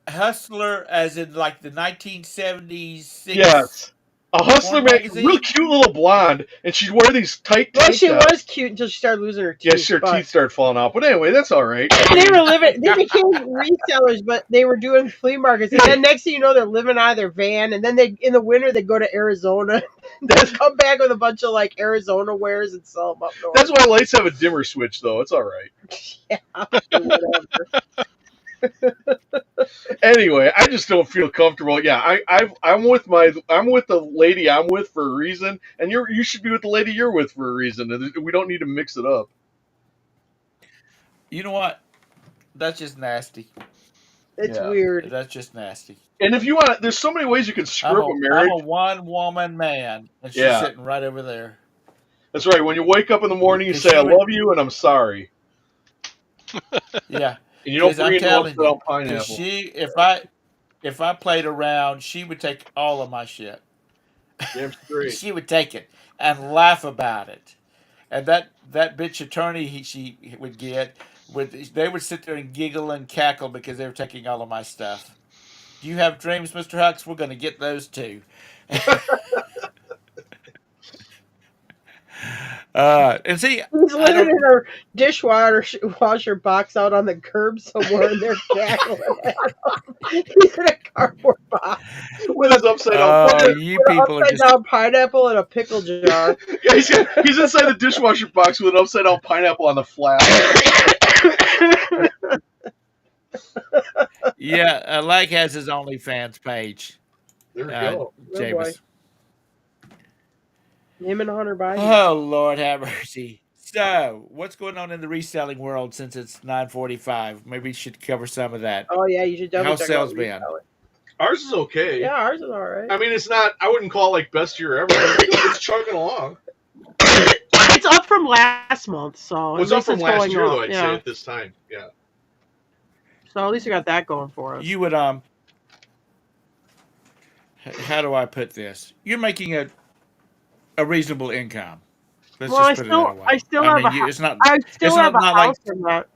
Hustler, as in like the 1976. Yes. A hustler Porn man, magazine? real cute little blonde, and she'd wear these tight Well, tank she tops. was cute until she started losing her teeth. Yes, her but- teeth started falling out. But anyway, that's all right. They were living. They became resellers, but they were doing flea markets. And then next thing you know, they're living out of their van. And then in the winter they go to Arizona. They come back with a bunch of like Arizona wares and sell them up north. That's why lights have a dimmer switch, though. It's all right. Whatever. Anyway, I just don't feel comfortable. Yeah, I'm with the lady I'm with for a reason, and you should be with the lady you're with for a reason. And we don't need to mix it up. You know what? That's just nasty. It's Yeah. weird. That's just nasty. And if you want, there's so many ways you can screw up a marriage. I'm a one-woman man, and she's Yeah. sitting right over there. That's right. When you wake up in the morning, you Is say, she "I would- love you" and "I'm sorry," Yeah. and you don't 'Cause I'm bring telling upside down you, pineapple. 'cause if I played around, she would take all of my shit. Damn straight. She would take it and laugh about it. And that bitch attorney she would get, they would sit there and giggle and cackle because they were taking all of my stuff. Do you have dreams, Mr. Hux? We're going to get those too. And see, He's living in her dishwasher box out on the curb somewhere, and they're cackling at him. He's in a cardboard box With his upside down. you with an people are upside just down pineapple and a pickle jar. Yeah, he's inside the dishwasher box with an upside down pineapple on the flap. yeah. Lag has his OnlyFans page. There we go. Jameis. Him and Hunter Biden. Oh Lord, have mercy. So, what's going on in the reselling world since it's 9:45? Maybe we should cover some of that. Oh yeah, you should definitely How's check sales out been? reselling. Ours is okay. Yeah, ours is all right. I mean, it's not. I wouldn't call it like best year ever. But it's chugging along. It's up from last month, so It was at up least from it's last going year, up. though. I'd Yeah. say at this time. Yeah. So at least we got that going for us. You would how do I put this? You're making a reasonable income. Let's Well, just put it that way. I still have a it's not. I still It's have not a like house in that.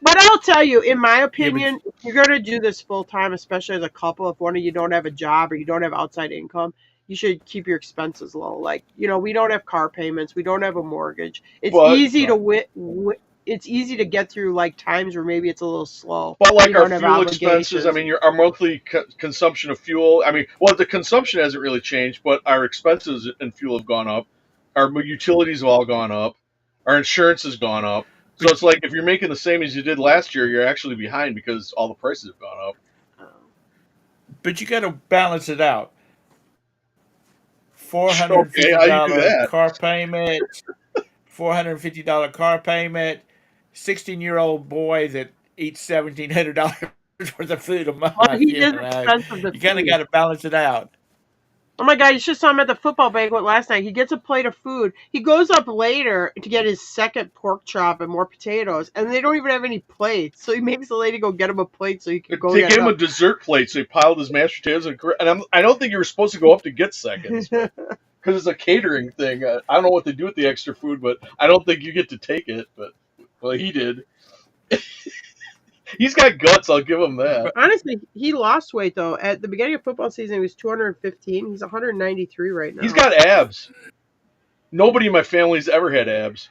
But I'll tell you, in my opinion, if you're going to do this full time, especially as a couple, if one of you don't have a job or you don't have outside income, you should keep your expenses low. Like, we don't have car payments, we don't have a mortgage. It's easy to it's easy to get through like times where maybe it's a little slow. But like you our don't have fuel expenses, I obligations. mean, our monthly consumption of fuel. I mean, well, the consumption hasn't really changed, but our expenses in fuel have gone up. Our utilities have all gone up. Our insurance has gone up. So it's like if you're making the same as you did last year, you're actually behind because all the prices have gone up. But you got to balance it out. Okay, how you do $450 that? car payment, $450 car payment, 16-year-old boy that eats $1,700 worth of food a month. Well, he is expensive to You kind of got to balance it out. Oh my God, you just saw him at the football banquet last night. He gets a plate of food. He goes up later to get his second pork chop and more potatoes, and they don't even have any plates. So he makes the lady go get him a plate so he can go They get gave him it a dessert plate, so he piled his mashed potatoes. And I don't think you were supposed to go up to get seconds because it's a catering thing. I don't know what they do with the extra food, but I don't think you get to take it. But well, he did. He's got guts. I'll give him that. Honestly, he lost weight though. At the beginning of football season, he was 215. He's 193 right now. He's got abs. Nobody in my family's ever had abs.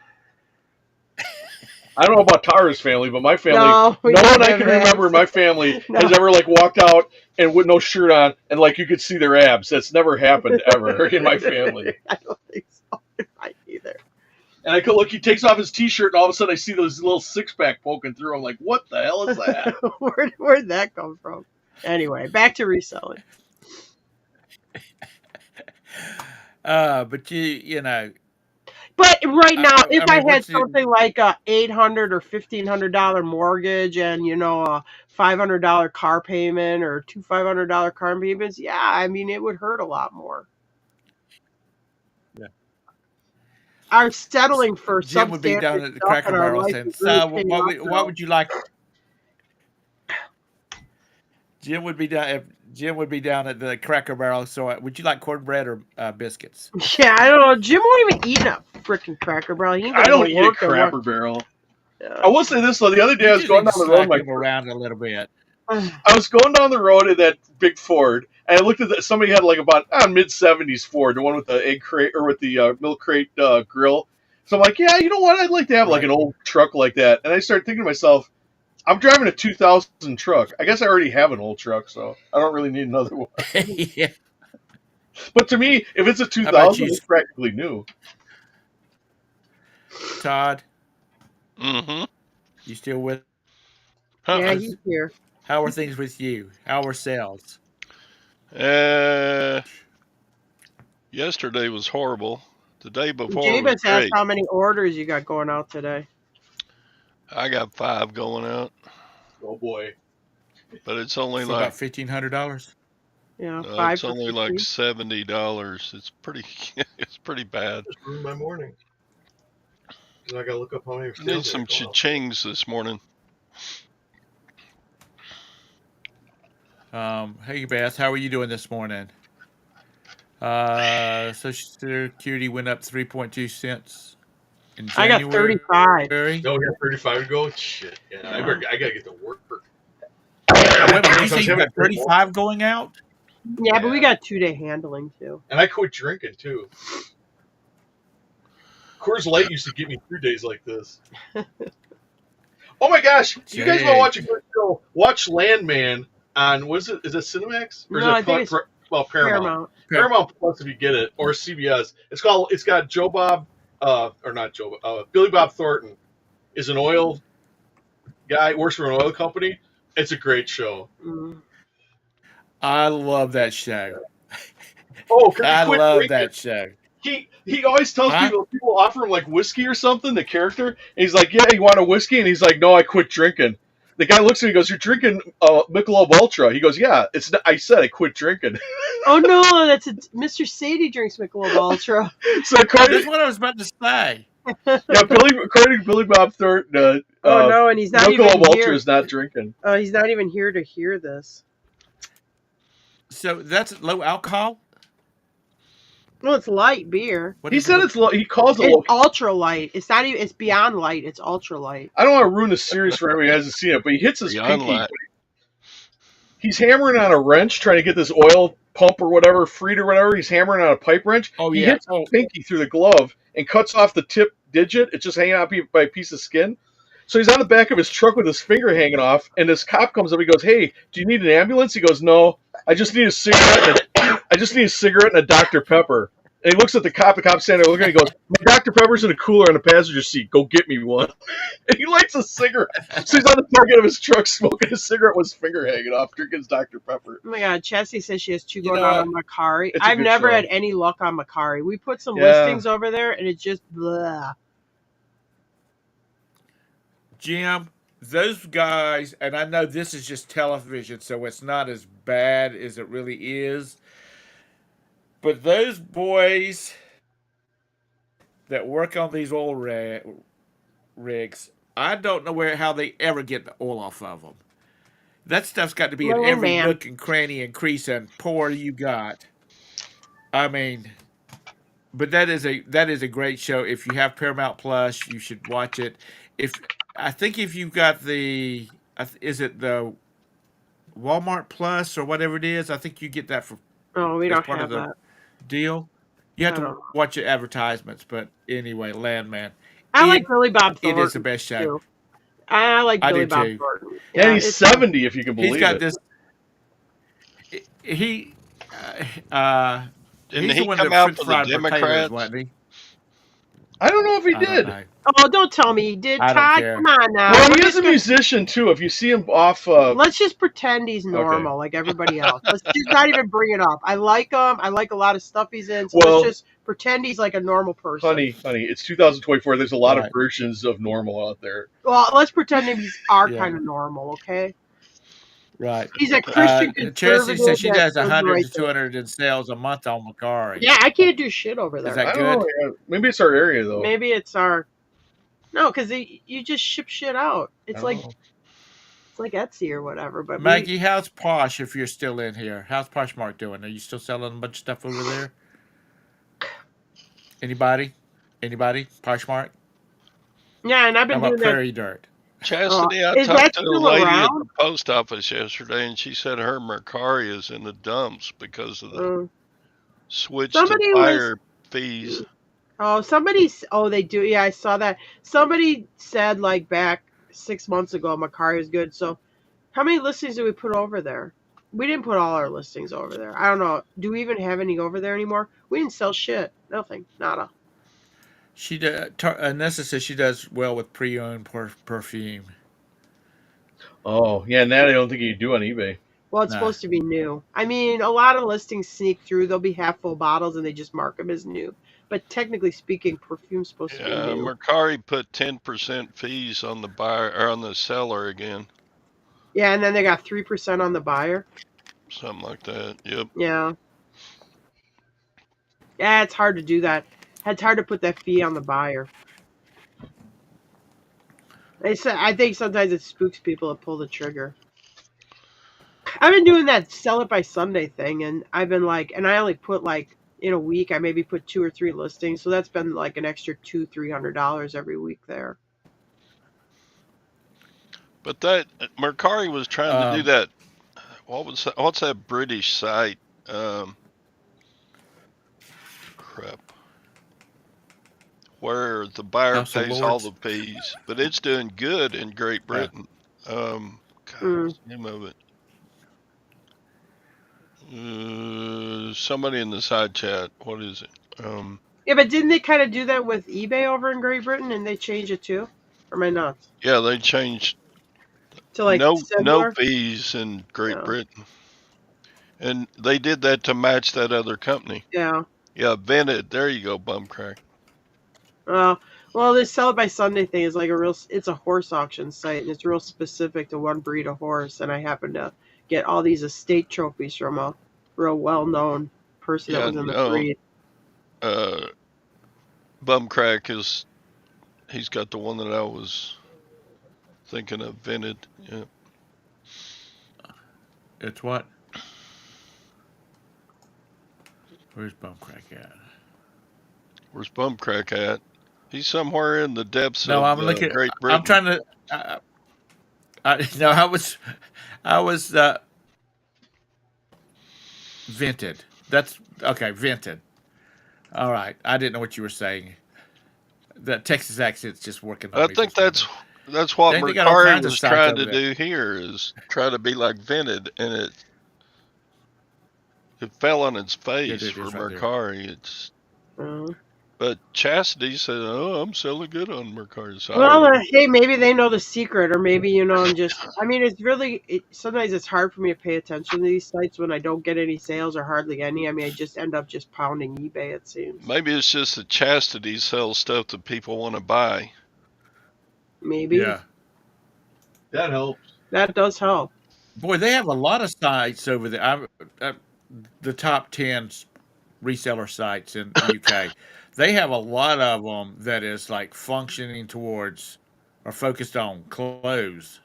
I don't know about Tara's family, but my family, no one I can remember in my family has ever like walked out and with no shirt on and like you could see their abs. That's never happened ever in my family. I don't think so. I either. And I could look, he takes off his t-shirt and all of a sudden I see those little six-pack poking through. I'm like, what the hell is that? Where'd that come from? Anyway, back to reselling. But you know. But right now, if I had what's something like a $800 or $1,500 mortgage and a $500 car payment or two $500 car payments, yeah, I mean it would hurt a lot more. Yeah. Our settling for Jim would be down at the Cracker Barrel saying, "So, what would you like?" Jim would be down at the Cracker Barrel. So, would you like cornbread or biscuits? Yeah, I don't know. Jim won't even eat a freaking Cracker Barrel. I don't eat a Cracker Barrel. Yeah. I will say this though: the other day I was going down the road, around a little bit. I was going down the road in that big Ford, and I looked at that. Somebody had like about mid-70s Ford, the one with the egg crate or with the milk crate grill. So I'm like, yeah, you know what? I'd like to have like an old truck like that. And I started thinking to myself, I'm driving a 2000 truck. I guess I already have an old truck, so I don't really need another one. Yeah. But to me, if it's a 2000, it's practically new. Todd? Mm-hmm. You still with? Yeah, he's here. How are things with you? How are sales? Yesterday was horrible. The day before Jabez was great. asked how many orders you got going out today. I got 5 going out. Oh boy! But it's only for like about $1,500. Yeah, 5. It's only like $70. It's pretty. It's pretty bad. Just ruined my morning. I gotta look up how many. I need some cha-chings this morning. Hey Beth, how are you doing this morning? Social Security went up 3.2 cents in January. I got 35. No, we got 35 to go. Shit, yeah. I gotta get to work. Did you say you got 35 going out? Yeah, but we got 2-day handling too. And I quit drinking too. Coors Light used to get me through days like this. Oh my gosh! You guys want to watch a good show? Watch Landman on Is it Cinemax? Or no, I think it's Paramount. Paramount Plus if you get it, or CBS. It's got Joe Bob, Billy Bob Thornton is an oil guy, works for an oil company. It's a great show. I love that show. Oh, because he I quit love drinking. that show. He always tells Huh? people offer him like whiskey or something. The character, and he's like, "Yeah, you want a whiskey?" And he's like, "No, I quit drinking." The guy looks at me and goes, "You're drinking Michelob Ultra." He goes, "Yeah, it's. I said I quit drinking." Oh no, that's Mr. Sadie drinks Michelob Ultra. So according, That's what I was about to say. according to Billy Bob Thornton, Oh no, and he's not even Michelob Ultra here. is not drinking. He's not even here to hear this. So that's low alcohol. Well, it's light beer. What He is said it? it's low. He calls it It's low. ultra light. It's not even. It's beyond light. It's ultra light. I don't want to ruin the series for everybody who hasn't seen it, but he hits his Beyond pinky. light. He's hammering on a wrench trying to get this oil pump or whatever freed or whatever. He's hammering on a pipe wrench. Oh, He yeah. hits his pinky through the glove and cuts off the tip digit. It's just hanging out by a piece of skin. So he's on the back of his truck with his finger hanging off, and this cop comes up. He goes, "Hey, do you need an ambulance?" He goes, "No, I just need a cigarette. And a Dr. Pepper." And he looks at the cop. The cop's standing there looking. He goes, "My Dr. Pepper's in a cooler on the passenger seat. Go get me one." And he lights a cigarette. So he's on the target of his truck smoking a cigarette with his finger hanging off, drinking his Dr. Pepper. Oh my god, Chessie says she has two You going know on Macari. It's a I've good never show. had any luck on Macari. We put some Yeah. listings over there, and it's just blah. Jim, those guys, and I know this is just television, so it's not as bad as it really is. But those boys that work on these oil rigs, I don't know how they ever get the oil off of them. That stuff's got to be in Lord, every man. nook and cranny and crease and pore you got. I mean, but that is a great show. If you have Paramount Plus, you should watch it. I think if you've got is it the Walmart Plus or whatever it is, I think you get that for Oh, we as don't part of have the that. deal. You have I to don't know. watch your advertisements, but anyway, Landman. I like Billy Bob It Thornton. is the best show. Too. I like I Billy do Bob too. Thornton. And he's it's 70, if you can believe He's got it. this. He Didn't he's he the one come that out French for the fried potatoes, Democrats? wasn't he? I don't know if he I don't did. know. Oh, don't tell me he did, I don't Todd. care. Come on now. Well, We're he is just a gonna- musician, too. If you see him off... Let's just pretend he's normal like everybody else. Let's just not even bring it up. I like him. I like a lot of stuff he's in. So Well- let's just pretend he's like a normal person. honey, it's 2024. There's a lot of Right. versions of normal out there. Well, let's pretend that he's our Yeah. kind of normal, okay? Right. He's a Christian Chelsea conservative. says she that does does the 100 right to thing. 200 in sales a month on Macari. Yeah, I can't do shit over there. Is that I don't good? know. Maybe it's our area, though. Maybe it's our. No, because you just ship shit out. I It's don't like know. it's like Etsy or whatever. But Maggie, how's Posh if you're still in here? How's Poshmark doing? Are you still selling a bunch of stuff over there? Anybody? Poshmark? yeah, and I've How been about doing that. Prairie Dirt? Chastity, I is that talked to a still lady at around? the post office yesterday, and she said her Mercari is in the dumps because of the switch to Somebody buyer fees. Oh, they do. Yeah, I saw that. Somebody said like back 6 months ago, Macari is good. So, how many listings did we put over there? We didn't put all our listings over there. I don't know. Do we even have any over there anymore? We didn't sell shit. Nothing. Nada. She Nessa says she does well with pre-owned perfume. Oh, yeah, and that I don't think you do on eBay. Well, it's Nah. supposed to be new. I mean, a lot of listings sneak through. They'll be half full bottles and they just mark them as new. But technically speaking, perfume's supposed to Yeah, be new. Mercari put 10% fees on the buyer or on the seller again, Yeah, and then they got 3% on the buyer. something like that. Yep. Yeah. Yeah, it's hard to do that. It's hard to put that fee on the buyer. I think sometimes it spooks people to pull the trigger. I've been doing that sell it by Sunday thing, and I've been like, and I only put like in a week, I maybe put 2 or 3 listings, so that's been like an extra $200-300 every week there. But that Mercari was trying to do that. What's that British site? Crap. Where the buyer House of pays all Lords? the fees, but it's doing good in Great Britain. God, what's the name of it? Somebody in the side chat. What is it? Yeah, but didn't they kind of do that with eBay over in Great Britain, and they changed it too? Or am I nuts? Yeah, they changed To like no similar? fees in Great No. Britain. And they did that to match that other company. Yeah. Yeah, Vented. There you go, Bumcrack. Well, this Sell It by Sunday thing is like it's a horse auction site, and it's real specific to one breed of horse. And I happen to get all these estate trophies from a real well-known person that Yeah, was in the no. breed. Bumcrack he's got the one that I was thinking of, Vented. Yeah. It's what? Where's Bumcrack at? Where's Bumcrack at? He's somewhere in the depths No, of I'm looking. Great Britain. I'm trying to. No, I was Vented. That's okay. Vented. All right. I didn't know what you were saying. That Texas accent's just working on I me. think for some that's reason. what They got all Mercari kinds of was sites trying over to there. do here, is try to be like Vented, and it fell on its face it for is right there. Mercari. Uh, But Chastity said, "Oh, I'm selling good on Mercari." So well, hey, maybe they know the secret, or maybe I'm just. I mean, it's really. Sometimes it's hard for me to pay attention to these sites when I don't get any sales or hardly any. I mean, I just end up just pounding eBay. It seems. maybe it's just that Chastity sells stuff that people want to buy. Maybe. Yeah. That helps. That does help. Boy, they have a lot of sites over there. The top 10 reseller sites in the UK. They have a lot of them that is like functioning towards or focused on clothes,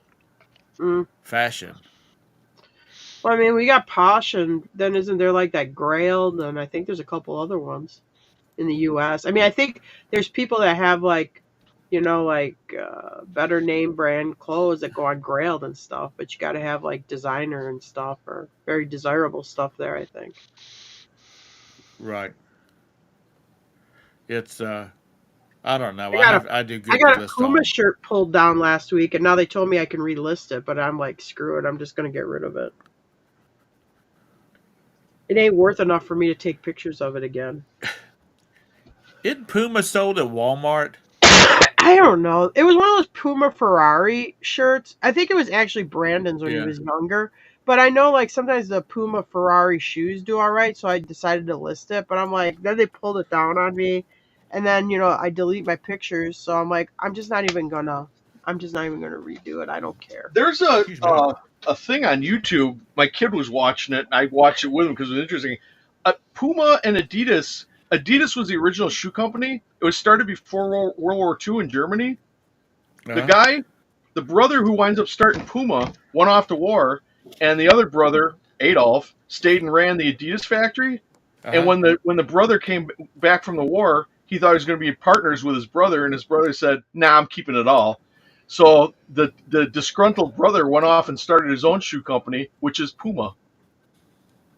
fashion. Well, I mean, we got Posh, and then isn't there like that Grailed, and I think there's a couple other ones in the U.S. I mean, I think there's people that have like, better name brand clothes that go on Grailed and stuff, but you got to have like designer and stuff or very desirable stuff there, I think. Right. It's I don't know. I do I good got a list Puma on. shirt pulled down last week, and now they told me I can relist it, but I'm like, screw it, I'm just gonna get rid of it. It ain't worth enough for me to take pictures of it again. Isn't Puma sold at Walmart? I don't know. It was one of those Puma Ferrari shirts. I think it was actually Brandon's when he Yeah. was younger. But I know like sometimes the Puma Ferrari shoes do all right, so I decided to list it. But I'm like, then they pulled it down on me, and then I delete my pictures. So I'm like, I'm just not even gonna redo it. I don't care. There's Excuse me. a thing on YouTube. My kid was watching it, and I watched it with him because it was interesting. Puma and Adidas. Adidas was the original shoe company. It was started before World War II in Germany. Uh-huh. The brother who winds up starting Puma, went off to war, and the other brother, Adolf, stayed and ran the Adidas factory. And when the brother came back from the war, he thought he was going to be partners with his brother, and his brother said, "Nah, I'm keeping it all." So the disgruntled brother went off and started his own shoe company, which is Puma.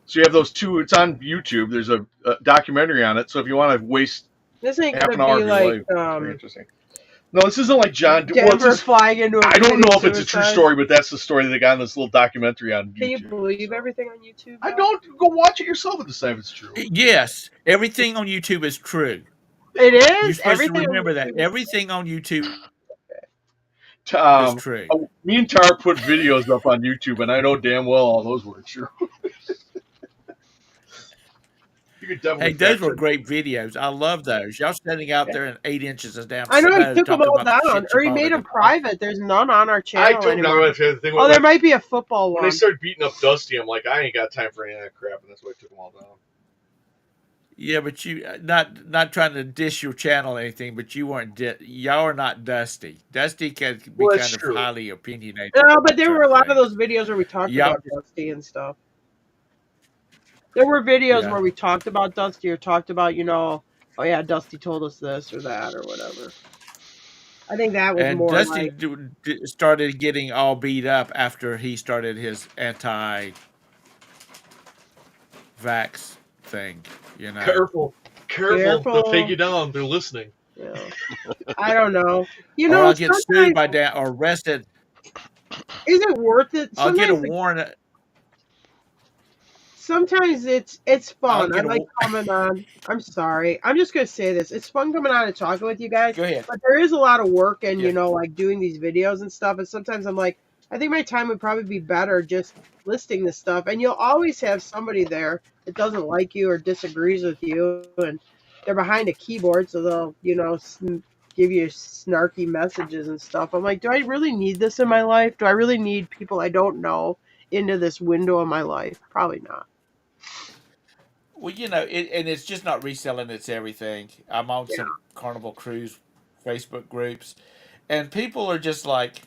So you have those two. It's on YouTube. There's a documentary on it. So if you want to waste This ain't half gonna an hour be of your like life, it's very interesting. No, this isn't like John. Denver flying into a I don't know if it's a suicide. true story, but that's the story they got in this little documentary on YouTube. Can you believe everything on YouTube? I don't. Go watch it yourself and decide if it's true. Yes, everything on YouTube is true. It is. You're supposed Everything to on remember that. YouTube. Everything on YouTube is true. Me and Tar put videos up on YouTube, and I know damn well all those weren't true. Hey, those were great videos. I love those. Y'all standing out there in 8 inches of damn I know snow he took them talking all about the down, shit or you he bought made at them the private. There's none on our channel. I took them anymore. down. Oh, there might be a football when one. they started beating up Dusty, I'm like, I ain't got time for any of that crap, and that's why I took them all down. Yeah, but you not trying to dish your channel or anything, but you weren't. Y'all are not Dusty. Dusty can be Well, kind that's of true. highly opinionated. No, but there were a lot of things. those videos where we talked Yeah. about Dusty and stuff. There were videos Yeah. where we talked about Dusty or talked about, oh yeah, Dusty told us this or that or whatever. I think that was And more Dusty like started getting all beat up after he started his anti-vax thing. Careful. They'll take you down. They're listening. Yeah. I don't know. Or I'll get sued by that or arrested. Is it worth it? I'll get a warrant. Sometimes it's fun. I like coming on. I'm sorry. I'm just gonna say this. It's fun coming on and talking with you guys. Go ahead. But there is a lot of work and like doing these videos and stuff. And sometimes I'm like, I think my time would probably be better just listing this stuff. And you'll always have somebody there that doesn't like you or disagrees with you, and they're behind a keyboard, so they'll, give you snarky messages and stuff. I'm like, do I really need this in my life? Do I really need people I don't know into this window of my life? Probably not. Well, and it's just not reselling; it's everything. I'm on Yeah. some Carnival Cruise Facebook groups, and people are just like,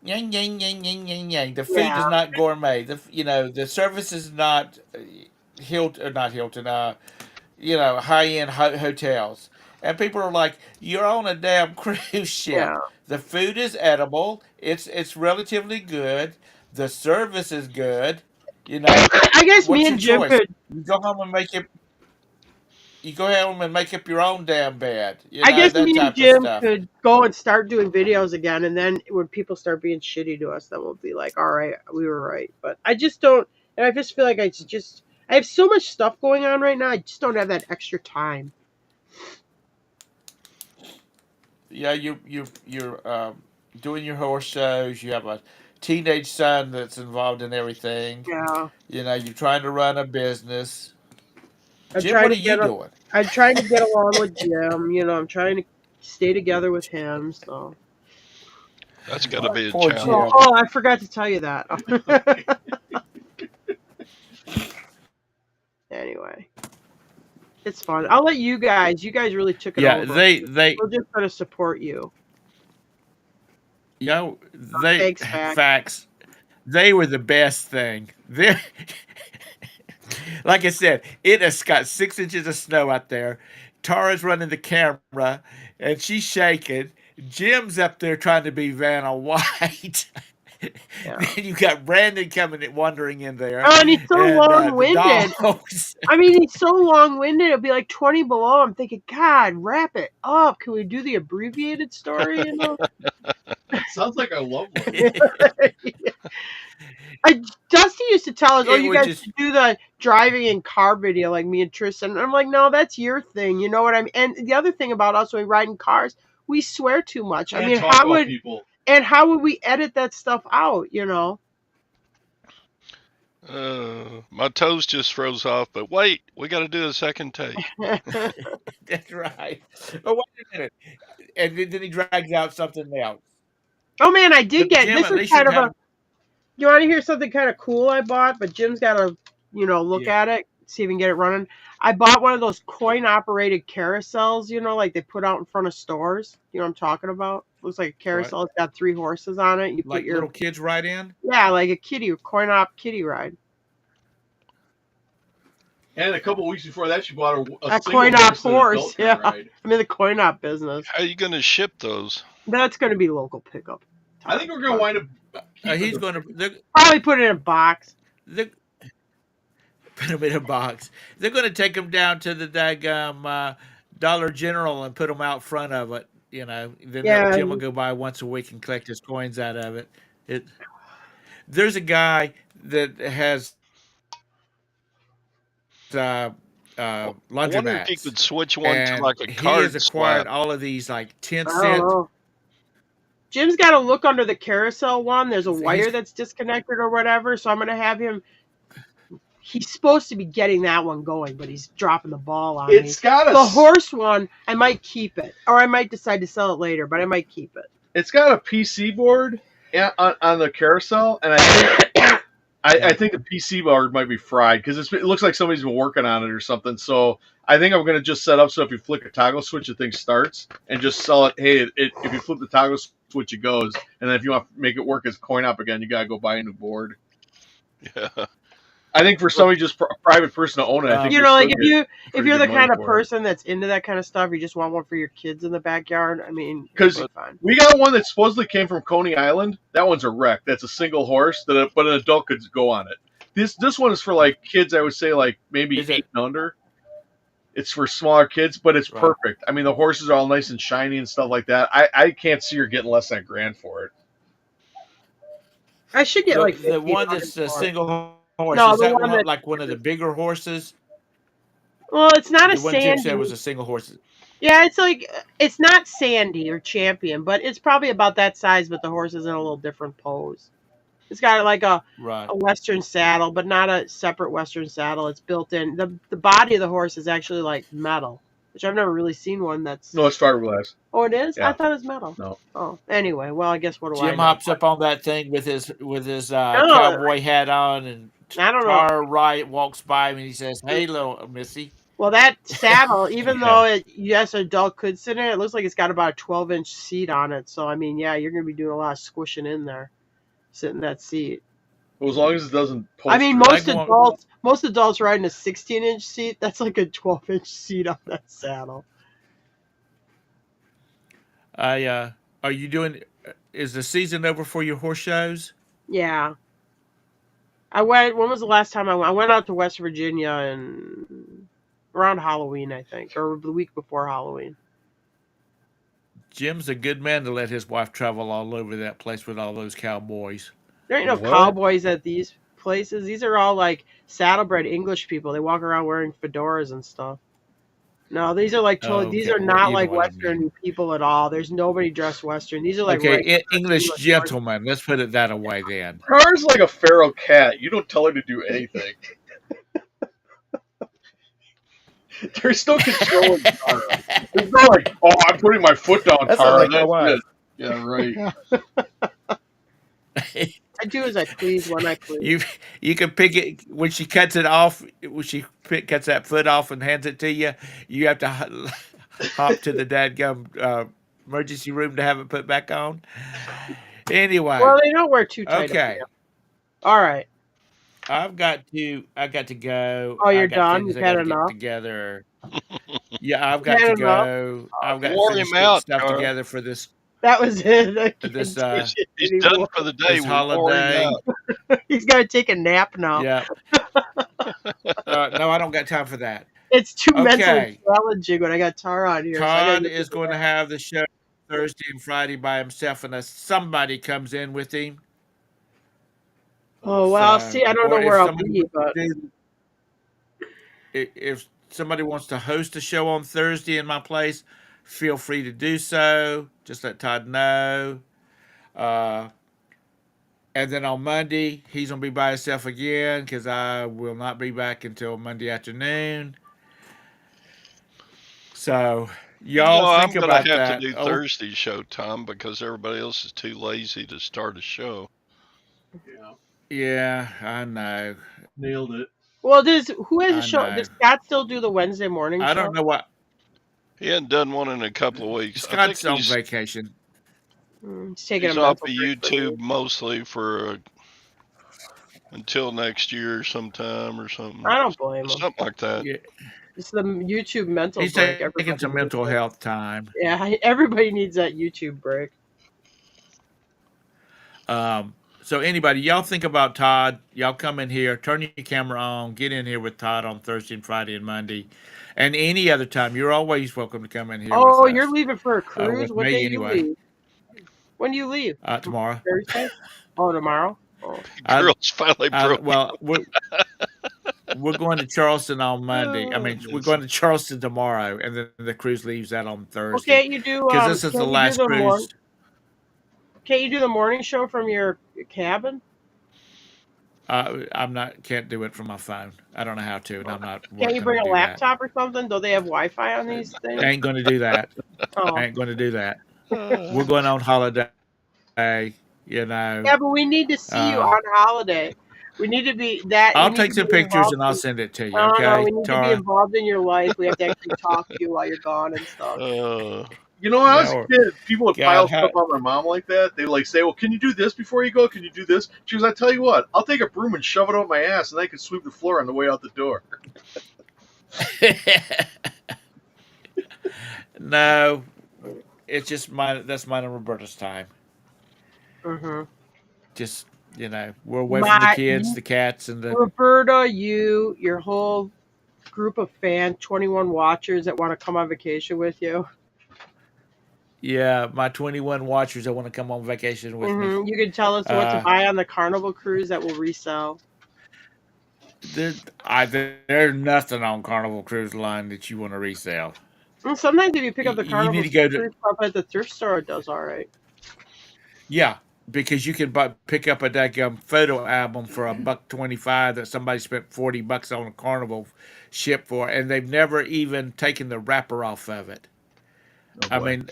yang yang yang yang yang yang. The food Yeah. is not gourmet. The service is not Hilton or not Hilton. High end hotels, and people are like, "You're on a damn cruise ship. Yeah. The food is edible. It's relatively good. The service is good. You know, I guess what's me your and Jim choice? could. You go home and make it. You go home and make up your own damn bed. I guess That me and type of Jim stuff. could go and start doing videos again, and then when people start being shitty to us, then we'll be like, all right, we were right. But I just don't, and I just feel like I have so much stuff going on right now. I just don't have that extra time. Yeah, you're doing your horse shows. You have a teenage son that's involved in everything. Yeah, You're trying to run a business. I'm Jim, trying what to are you get. doing? I'm trying to get along with Jim. I'm trying to stay together with him. So. That's got to be a Poor challenge. Jim. Oh, I forgot to tell you that. Anyway, it's fun. I'll let you guys. You guys really took it Yeah, over. they We're just gonna support you. they Thanks, Mac. facts. They were the best thing. They like I said, it has got 6 inches of snow out there. Tara's running the camera, and she's shaking. Jim's up there trying to be Vanna White. Yeah. Then you got Brandon wandering in there. Oh, and he's so the long-winded. dogs. I mean, he's so long-winded. It'll be like 20 below. I'm thinking, God, wrap it up. Can we do the abbreviated story? Sounds like I love one. Dusty used to tell us, "Oh, It you was guys just- should do the driving in car video like me and Tristan." And I'm like, "No, that's your thing." You know what I mean? And the other thing about us when we ride in cars, we swear too much. I Can't mean, talk how about would people. how would we edit that stuff out? My toes just froze off, but wait, we got to do a second take. That's right. Oh, wait a minute. And then he drags out something else. Oh man, I did But get Jim, this at is least kind you of have- a. You want to hear something kind of cool I bought? But Jim's got to, look at it, see if we can get it running. I bought one of those coin-operated carousels, like they put out in front of stores. You know what I'm talking about? Looks like a carousel. It's got 3 horses on it. You like put your little kids ride in. Yeah, like a coin-op kitty ride. And a couple weeks before that, she bought a A single coin-op horse and an horse. adult can Yeah, ride. I'm in the coin-op business. How are you going to ship those? That's going to be local pickup. I think we're going to wind up. He's going to Probably put it in a box. put them in a box. They're going to take them down to the daggum Dollar General and put them out front of it. Then Jim will go by once a week and collect his coins out of it. There's a guy that has I wonder if he laundromats. could switch one to And like a he card has acquired swap. all of these like 10 I don't cent. know. Jim's got to look under the carousel one. There's a He's- wire that's disconnected or whatever. So I'm going to have him. He's supposed to be getting that one going, but he's dropping the ball on me. It's got The horse one, I might keep it, or I might decide to sell it later. But I might keep it. It's got a PC board on the carousel, and I think the PC board might be fried because it looks like somebody's been working on it or something. So I think I'm going to just set up so if you flick a toggle switch, the thing starts, and just sell it. Hey, if you flip the toggle switch, it goes. And then if you want to make it work as coin op again, you got to go buy a new board. Yeah. I think for somebody just a private person to own it, I think Like if you're pretty the good kind money of for it. person that's into that kind of stuff, you just want one for your kids in the backyard. I mean, 'Cause- it's fine. We got one that supposedly came from Coney Island. That one's a wreck. That's a single horse, but an adult could go on it. This one is for like kids. I would say like maybe Is it- 8 and under. It's for smaller kids, but it's Right. perfect. I mean, the horses are all nice and shiny and stuff like that. I can't see her getting less than $1,000 for it. I should get like the one 1500 that's a for it. single horse. No, Is the that one that- like one of the bigger horses? Well, it's not a The one Jim said Sandy. was a single horse. Yeah, it's like it's not Sandy or Champion, but it's probably about that size. But the horse is in a little different pose. It's got like Right. a Western saddle, but not a separate Western saddle. It's built in. The body of the horse is actually like metal, which I've never really seen one that's. No, it's fiberglass. Oh, it is. I Yeah. thought it was metal. No. Oh, anyway. Well, I guess what do I Jim know? hops up on that thing with his No, cowboy hat on, and I don't know. Tara Wright walks by him and he says, "Hey, little Missy." Well, that saddle, even Okay. though yes, an adult could sit in it, it looks like it's got about a 12-inch seat on it. So I mean, yeah, you're gonna be doing a lot of squishing in there, sitting in that seat. Well, as long as it doesn't post. I mean, Like one- most adults riding a 16-inch seat. That's like a 12-inch seat on that saddle. Are you doing? Is the season over for your horse shows? Yeah, I went. When was the last time I went? I went out to West Virginia and around Halloween, I think, or the week before Halloween. Jim's a good man to let his wife travel all over that place with all those cowboys. There ain't no What? cowboys at these places. These are all like saddlebred English people. They walk around wearing fedoras and stuff. No, these are like totally. These Okay, are well, not you know like what I Western mean. people at all. There's nobody dressed Western. These are like Okay, regular English English horses. gentlemen. Let's put it that way then. Tara's like a feral cat. You don't tell her to do anything. There's no controlling Tara. It's not like, oh, I'm putting my foot down, That sounds Tara. like my That's wife. it. Yeah, right. I do as I please when I please. You can pick it when she cuts it off. When she cuts that foot off and hands it to you, you have to hop to the dadgum emergency room to have it put back on. Anyway, Well, they don't wear too tight. okay. All right. I got to go. Oh, you're I got done? things You've I had got to get enough? together. Yeah, I've got Had to enough? go. I've got to Wore finish him getting out, stuff Charles. together for this That was it. I can't this take it He's done anymore. for the day. this We wore him holiday. out. He's got to take a nap now. Yeah. No, I don't got time for that. It's too mentally Okay. challenging when I got Tara on here. So I Todd gotta is going to have the show Thursday and Friday by himself, unless somebody comes in with him. Oh well, see, I don't know Or if where I'll somebody be, wants but to do- if somebody wants to host a show on Thursday in my place, feel free to do so. Just let Todd know. And then on Monday, he's going to be by himself again because I will not be back until Monday afternoon. So, y'all No, I'm think going about to have that. to do Oh, Thursday's show, Tom, because everybody else is too lazy to start a show. Yeah, yeah, I know. nailed it. well, who has I a show? know. Does Scott still do the Wednesday morning I show? don't know what. He hadn't done one in a couple of weeks. I Scott's think on vacation. He's taking he's a off mental of break for YouTube me. mostly for until next year sometime or something. I don't blame him. Something like that. Yeah, It's the YouTube mental he's break. taking Everybody some needs mental it. health time. Yeah, everybody needs that YouTube break. So anybody, y'all think about Todd. Y'all come in here, turn your camera on, get in here with Todd on Thursday and Friday and Monday. And any other time, you're always welcome to come in here Oh, with us. you're leaving for a cruise? With What me, day anyway. you leave? When do you leave? Tomorrow. Thursday? Oh, tomorrow? Oh. Girls finally broke. Well, we're going to Charleston on Monday. I mean, we're going to Charleston tomorrow, and then the cruise leaves out on Well, Thursday. can't you do? Because this is can't the you last do the cruise. Can't you do the morning show from your cabin? Can't do it from my phone. I don't know how to, and I'm not. Can't you bring a laptop or something? Do they have Wi-Fi on these things? I ain't going to do that. Oh. I ain't going to do that. We're going on holiday. You know. Yeah, but we need to see you on holiday. We need to be that. I'll take some pictures and I'll send it to you. Okay, no, we need to be Tara? involved in your life. We have to actually talk to you while you're gone and stuff. You know, when I was Yeah, a kid, people would God, pile how- stuff on my mom like that. They would like say, "Well, can you do this before you go? Can you do this?" She goes, "I tell you what, I'll take a broom and shove it up my ass, and I can sweep the floor on the way out the door." No, it's just that's mine and Roberta's time. Mm-hmm. Just we're away from the kids, the cats, and the Roberta, your whole group of 21 watchers that want to come on vacation with you. my 21 watchers that want to come on vacation with me. You can tell us what to buy on the Carnival cruise that will resell. There's nothing on Carnival Cruise Line that you want to resell. Well, sometimes if you pick up the You Carnival need to go cruise to stuff at the thrift store, it does all right. yeah, because you can pick up a daggum photo album for $1.25 that somebody spent $40 on a Carnival ship for, and they've never even taken the wrapper off of it. Oh I boy. mean,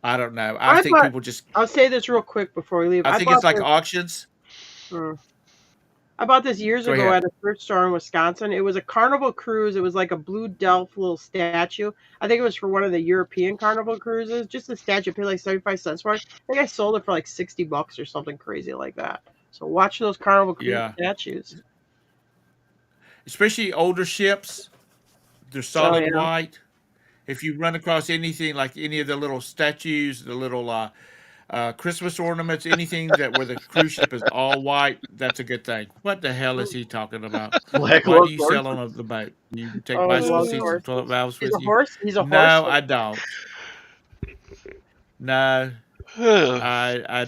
I don't know. I I think bought. people just. I'll say this real quick before we leave. I I think it's bought like this. auctions. hmm, I bought this years Go ago ahead. at a thrift store in Wisconsin. It was a Carnival cruise. It was like a blue Delft little statue. I think it was for one of the European Carnival cruises. Just a statue. I paid like 75 cents for it. I think I sold it for like $60 or something crazy like that. So watch those Carnival cruise Yeah, statues. especially older ships. They're Oh solid yeah. white. If you run across anything like any of the little statues, the little Christmas ornaments, anything that where the cruise ship is all white, that's a good thing. What the hell is he talking about? Black Why do love you sail horses. on the boat? You take Oh, he bicycle loves seats and toilet horses. valves He's with a you? horse. He's a horse. No, I don't. No, I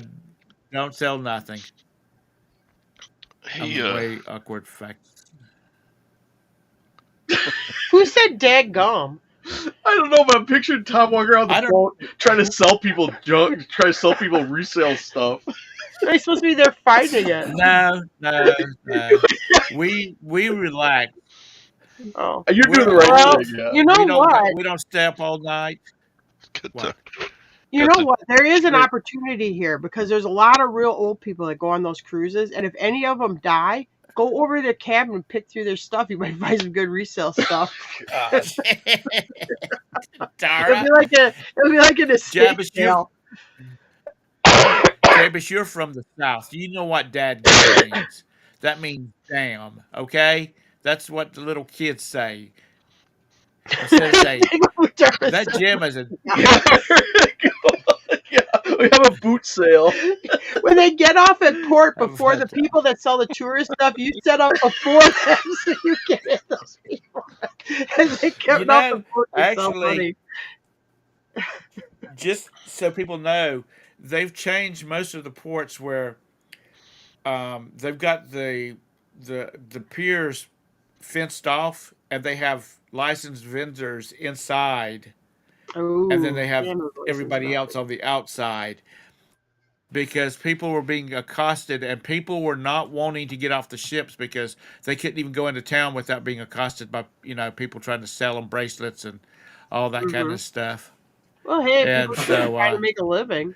don't sell nothing. he I'm way awkward fact. Who said "dag gum"? I don't know, but I'm picturing Tom walking around I the don't. boat trying to sell people junk, trying to sell people resale stuff. They're supposed to be there fighting it. No, no, no. We relax. Oh, You're doing We're the right well, thing, yeah. you know what? We don't stay up all night. got What? the You got know the what? There is an Sure. opportunity here because there's a lot of real old people that go on those cruises, and if any of them die, go over to their cabin and pick through their stuff. You might find some good resale stuff. God. Tara, It'll be like an estate Jabba, sale. Jabus, you're from the South. You know what dadgum means. That means damn, okay? That's what the little kids say. Instead of saying, that gem is a. Yeah, yeah, we have a boot sale. When they get off at port before the But, people that sell the tourist stuff, you set up before them so you get at those people. As they get off the port, it's so funny. just so people know, they've changed most of the ports where they've got the piers fenced off, and they have licensed vendors inside, and then Ooh, they have Canada's everybody nice. else on the outside because people were being accosted and people were not wanting to get off the ships because they couldn't even go into town without being accosted by people trying to sell them bracelets and all that kind hmm of stuff. Well, hey, And people trying so to make a living.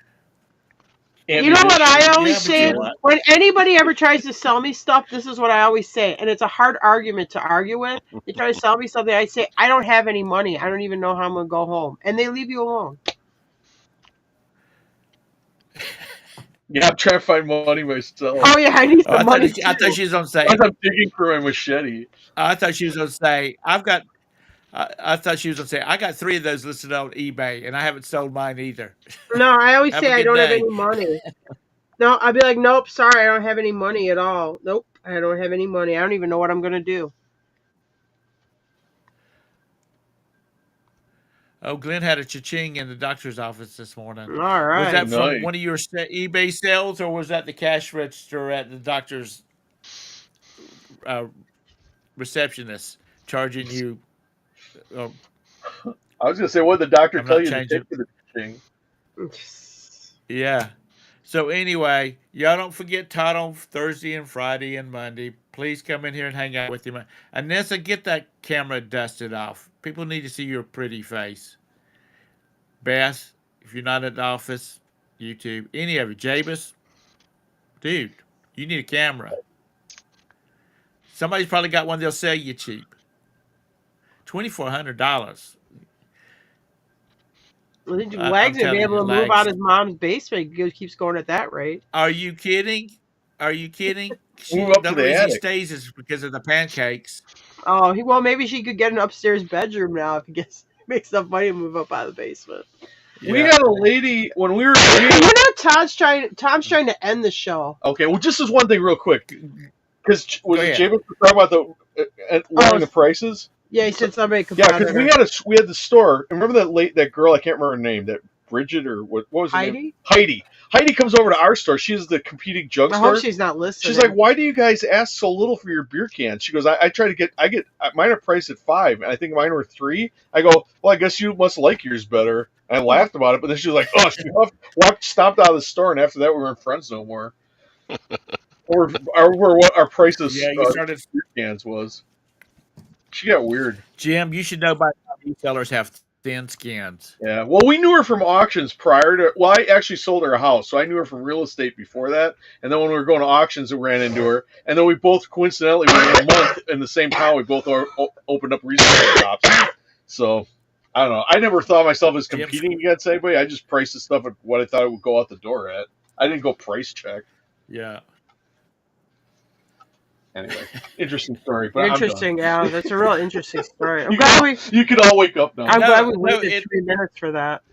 And You know what I always yeah, but you say? know what? When anybody ever tries to sell me stuff, this is what I always say. And it's a hard argument to argue with. They try to sell me something, I say, I don't have any money. I don't even know how I'm going to go home. And they leave you alone. Yeah, I'm trying to find money myself. Oh, yeah, I need Oh, some money. I thought too. she was gonna say. As I'm digging for my machete. I thought she was gonna say. I thought she was gonna say. I got 3 of those listed on eBay, and I haven't sold mine either. No, I always Have say a I good don't have day. any money. No, I'd be like, nope, sorry, I don't have any money at all. Nope, I don't have any money. I don't even know what I'm going to do. Oh, Glenn had a cha-ching in the doctor's office this morning. All right. Was that from Nice. one of your eBay sales, or was that the cash register at the doctor's uh, receptionist charging you? Oh, I was gonna say, what did the doctor I'm tell not you to changing. take for the thing? Yeah. So anyway, y'all don't forget Todd on Thursday and Friday and Monday. Please come in here and hang out with him. Anessa, get that camera dusted off. People need to see your pretty face. Beth, if you're not at the office, YouTube, any of you, Jabus, dude, you need a camera. Somebody's probably got one they'll sell you cheap. $2,400. I think I'm Wags would be telling able you, to move out Lags. his mom's basement. He keeps going at that rate. Are you kidding? Are you kidding? Move up The to only the reason he attic. stays is because of the pancakes. Oh, well, maybe she could get an upstairs bedroom now if he makes enough money to move up out of the basement. We Yeah. got a lady when we were You know, Tom's trying to end the show. Okay, well, just as one thing, real quick, because was Go it ahead. James talking about the lowering the prices? Yeah, he said somebody could Yeah, bother because her. we had the store. And remember that girl? I can't remember her name. That Bridget or what was her name? Heidi? Heidi comes over to our store. She's the competing I drugstore. hope she's not listening. She's like, "Why do you guys ask so little for your beer cans?" She goes, "I try to get mine are priced at $5, and I think mine were $3." I go, "Well, I guess you must like yours better." And I laughed about it, but then she was like, "Oh," she stomped out of the store, and after that, we weren't friends no more. or what our price of Yeah, you started. beer cans was. She got weird. Jim, you should know by now resellers have thin skins. Yeah, well, we knew her from auctions prior to. Well, I actually sold her a house, so I knew her from real estate before that. And then when we were going to auctions, we ran into her. And then we both coincidentally, within a month in the same town, we both opened up reselling shops. So I don't know. I never thought of myself as competing against anybody. I just priced the stuff at what I thought it would go out the door at. I didn't go price check. Yeah. Anyway, interesting story. But interesting, yeah. That's a real interesting story. I'm glad you could all wake up now. I'm glad we waited 3 minutes for that.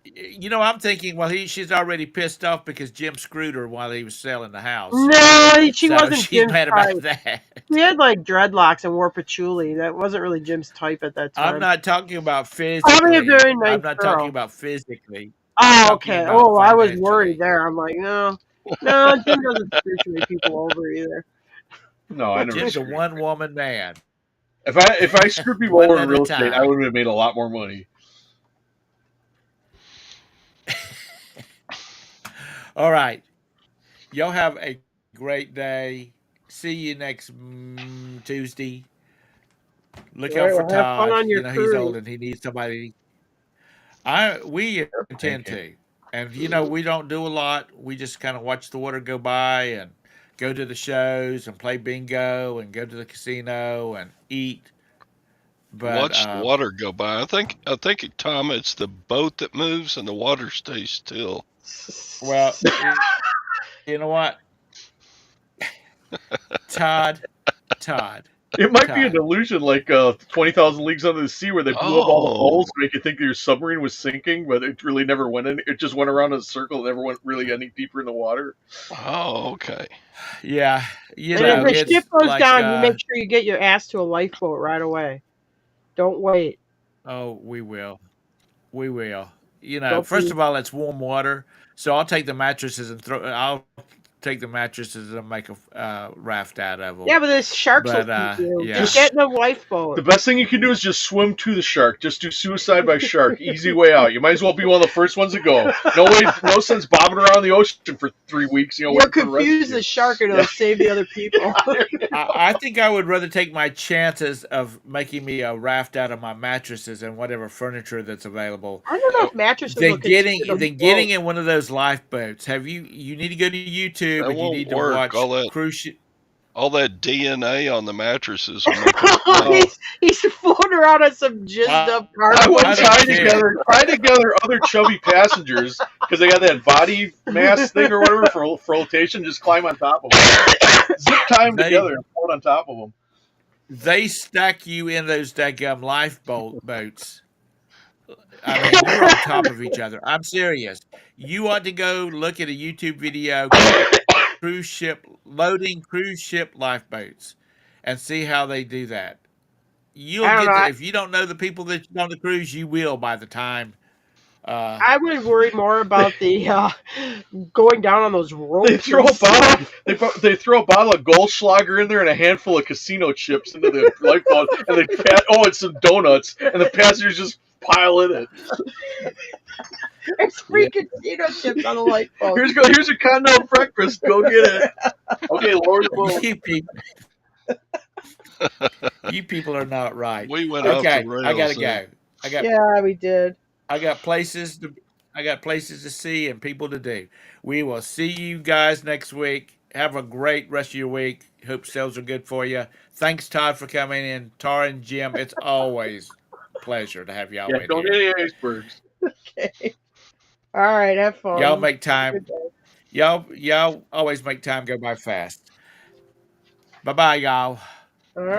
You know, I'm thinking, well, she's already pissed off because Jim screwed her while he was selling the house. No, she wasn't. She's Jim's mad type. about that. He had like dreadlocks and wore patchouli. That wasn't really Jim's type at that time. I'm not talking about physically. Probably a very nice I'm not girl. talking about physically. Oh, okay. Oh, I was worried there. I'm like, no, Jim doesn't appreciate people over either. No, I never. Jim's a one-woman man. If I screwed people over in real estate, I would have made a lot more money. All right. Y'all have a great day. See you next Tuesday. Look out for Todd. You know, he's old and he needs somebody. We intend to. And, you know, we don't do a lot. We just kind of watch the water go by and go to the shows and play bingo and go to the casino and eat. But, watch the water go by. I think, Tom, it's the boat that moves and the water stays still. Well, you know what? Todd. It might be an illusion like 20,000 Leagues Under the Sea where they blew up all the holes to make you think your submarine was sinking, but it really never went in. It just went around in a circle and never went really any deeper in the water. Oh, okay. Yeah. You and know, if the ship goes down, you make sure you get your ass to a lifeboat right away. Don't wait. Oh, we will. You know, first of all, it's warm water. So I'll take the mattresses and make a raft out of them. Yeah, but there's sharks will eat you. Yeah. Just get in a lifeboat. The best thing you can do is just swim to the shark. Just do suicide by shark. Easy way out. You might as well be one of the first ones to go. No sense bobbing around the ocean for 3 weeks. You know, you'll confuse the shark and it'll save the other people. I think I would rather take my chances of making me a raft out of my mattresses and whatever furniture that's available. I don't know if mattresses than getting in one of those lifeboats. You need to go to YouTube and you need to watch cruise ship. All that DNA on the mattresses. He's floating around on some jizzed up car. I would tie together other chubby passengers because they got that body mass thing or whatever for flotation. Just climb on top of them. Zip tie them together and float on top of them. They stack you in those daggum lifeboats. I mean, you're on top of each other. I'm serious. You ought to go look at a YouTube video. Loading cruise ship lifeboats and see how they do that. If you don't know the people that on the cruise, you will by the time. I would worry more about the going down on those ropes. They throw a bottle of Goldschlager in there and a handful of casino chips into the lifeboat, and and some donuts, and the passengers just pile in it. There's free casino chips on the lifeboat. Here's your continental breakfast. Go get it. Okay, lower the boat. You people are not right. We went off the rails. I gotta go. Yeah, we did. I got places to see and people to do. We will see you guys next week. Have a great rest of your week. Hope sales are good for you. Thanks, Todd, for coming in. Tara and Jim, it's always a pleasure to have y'all in don't here. get any icebergs. Okay. All right, have fun. Y'all make time. Y'all always make time go by fast. Bye-bye, y'all. All right.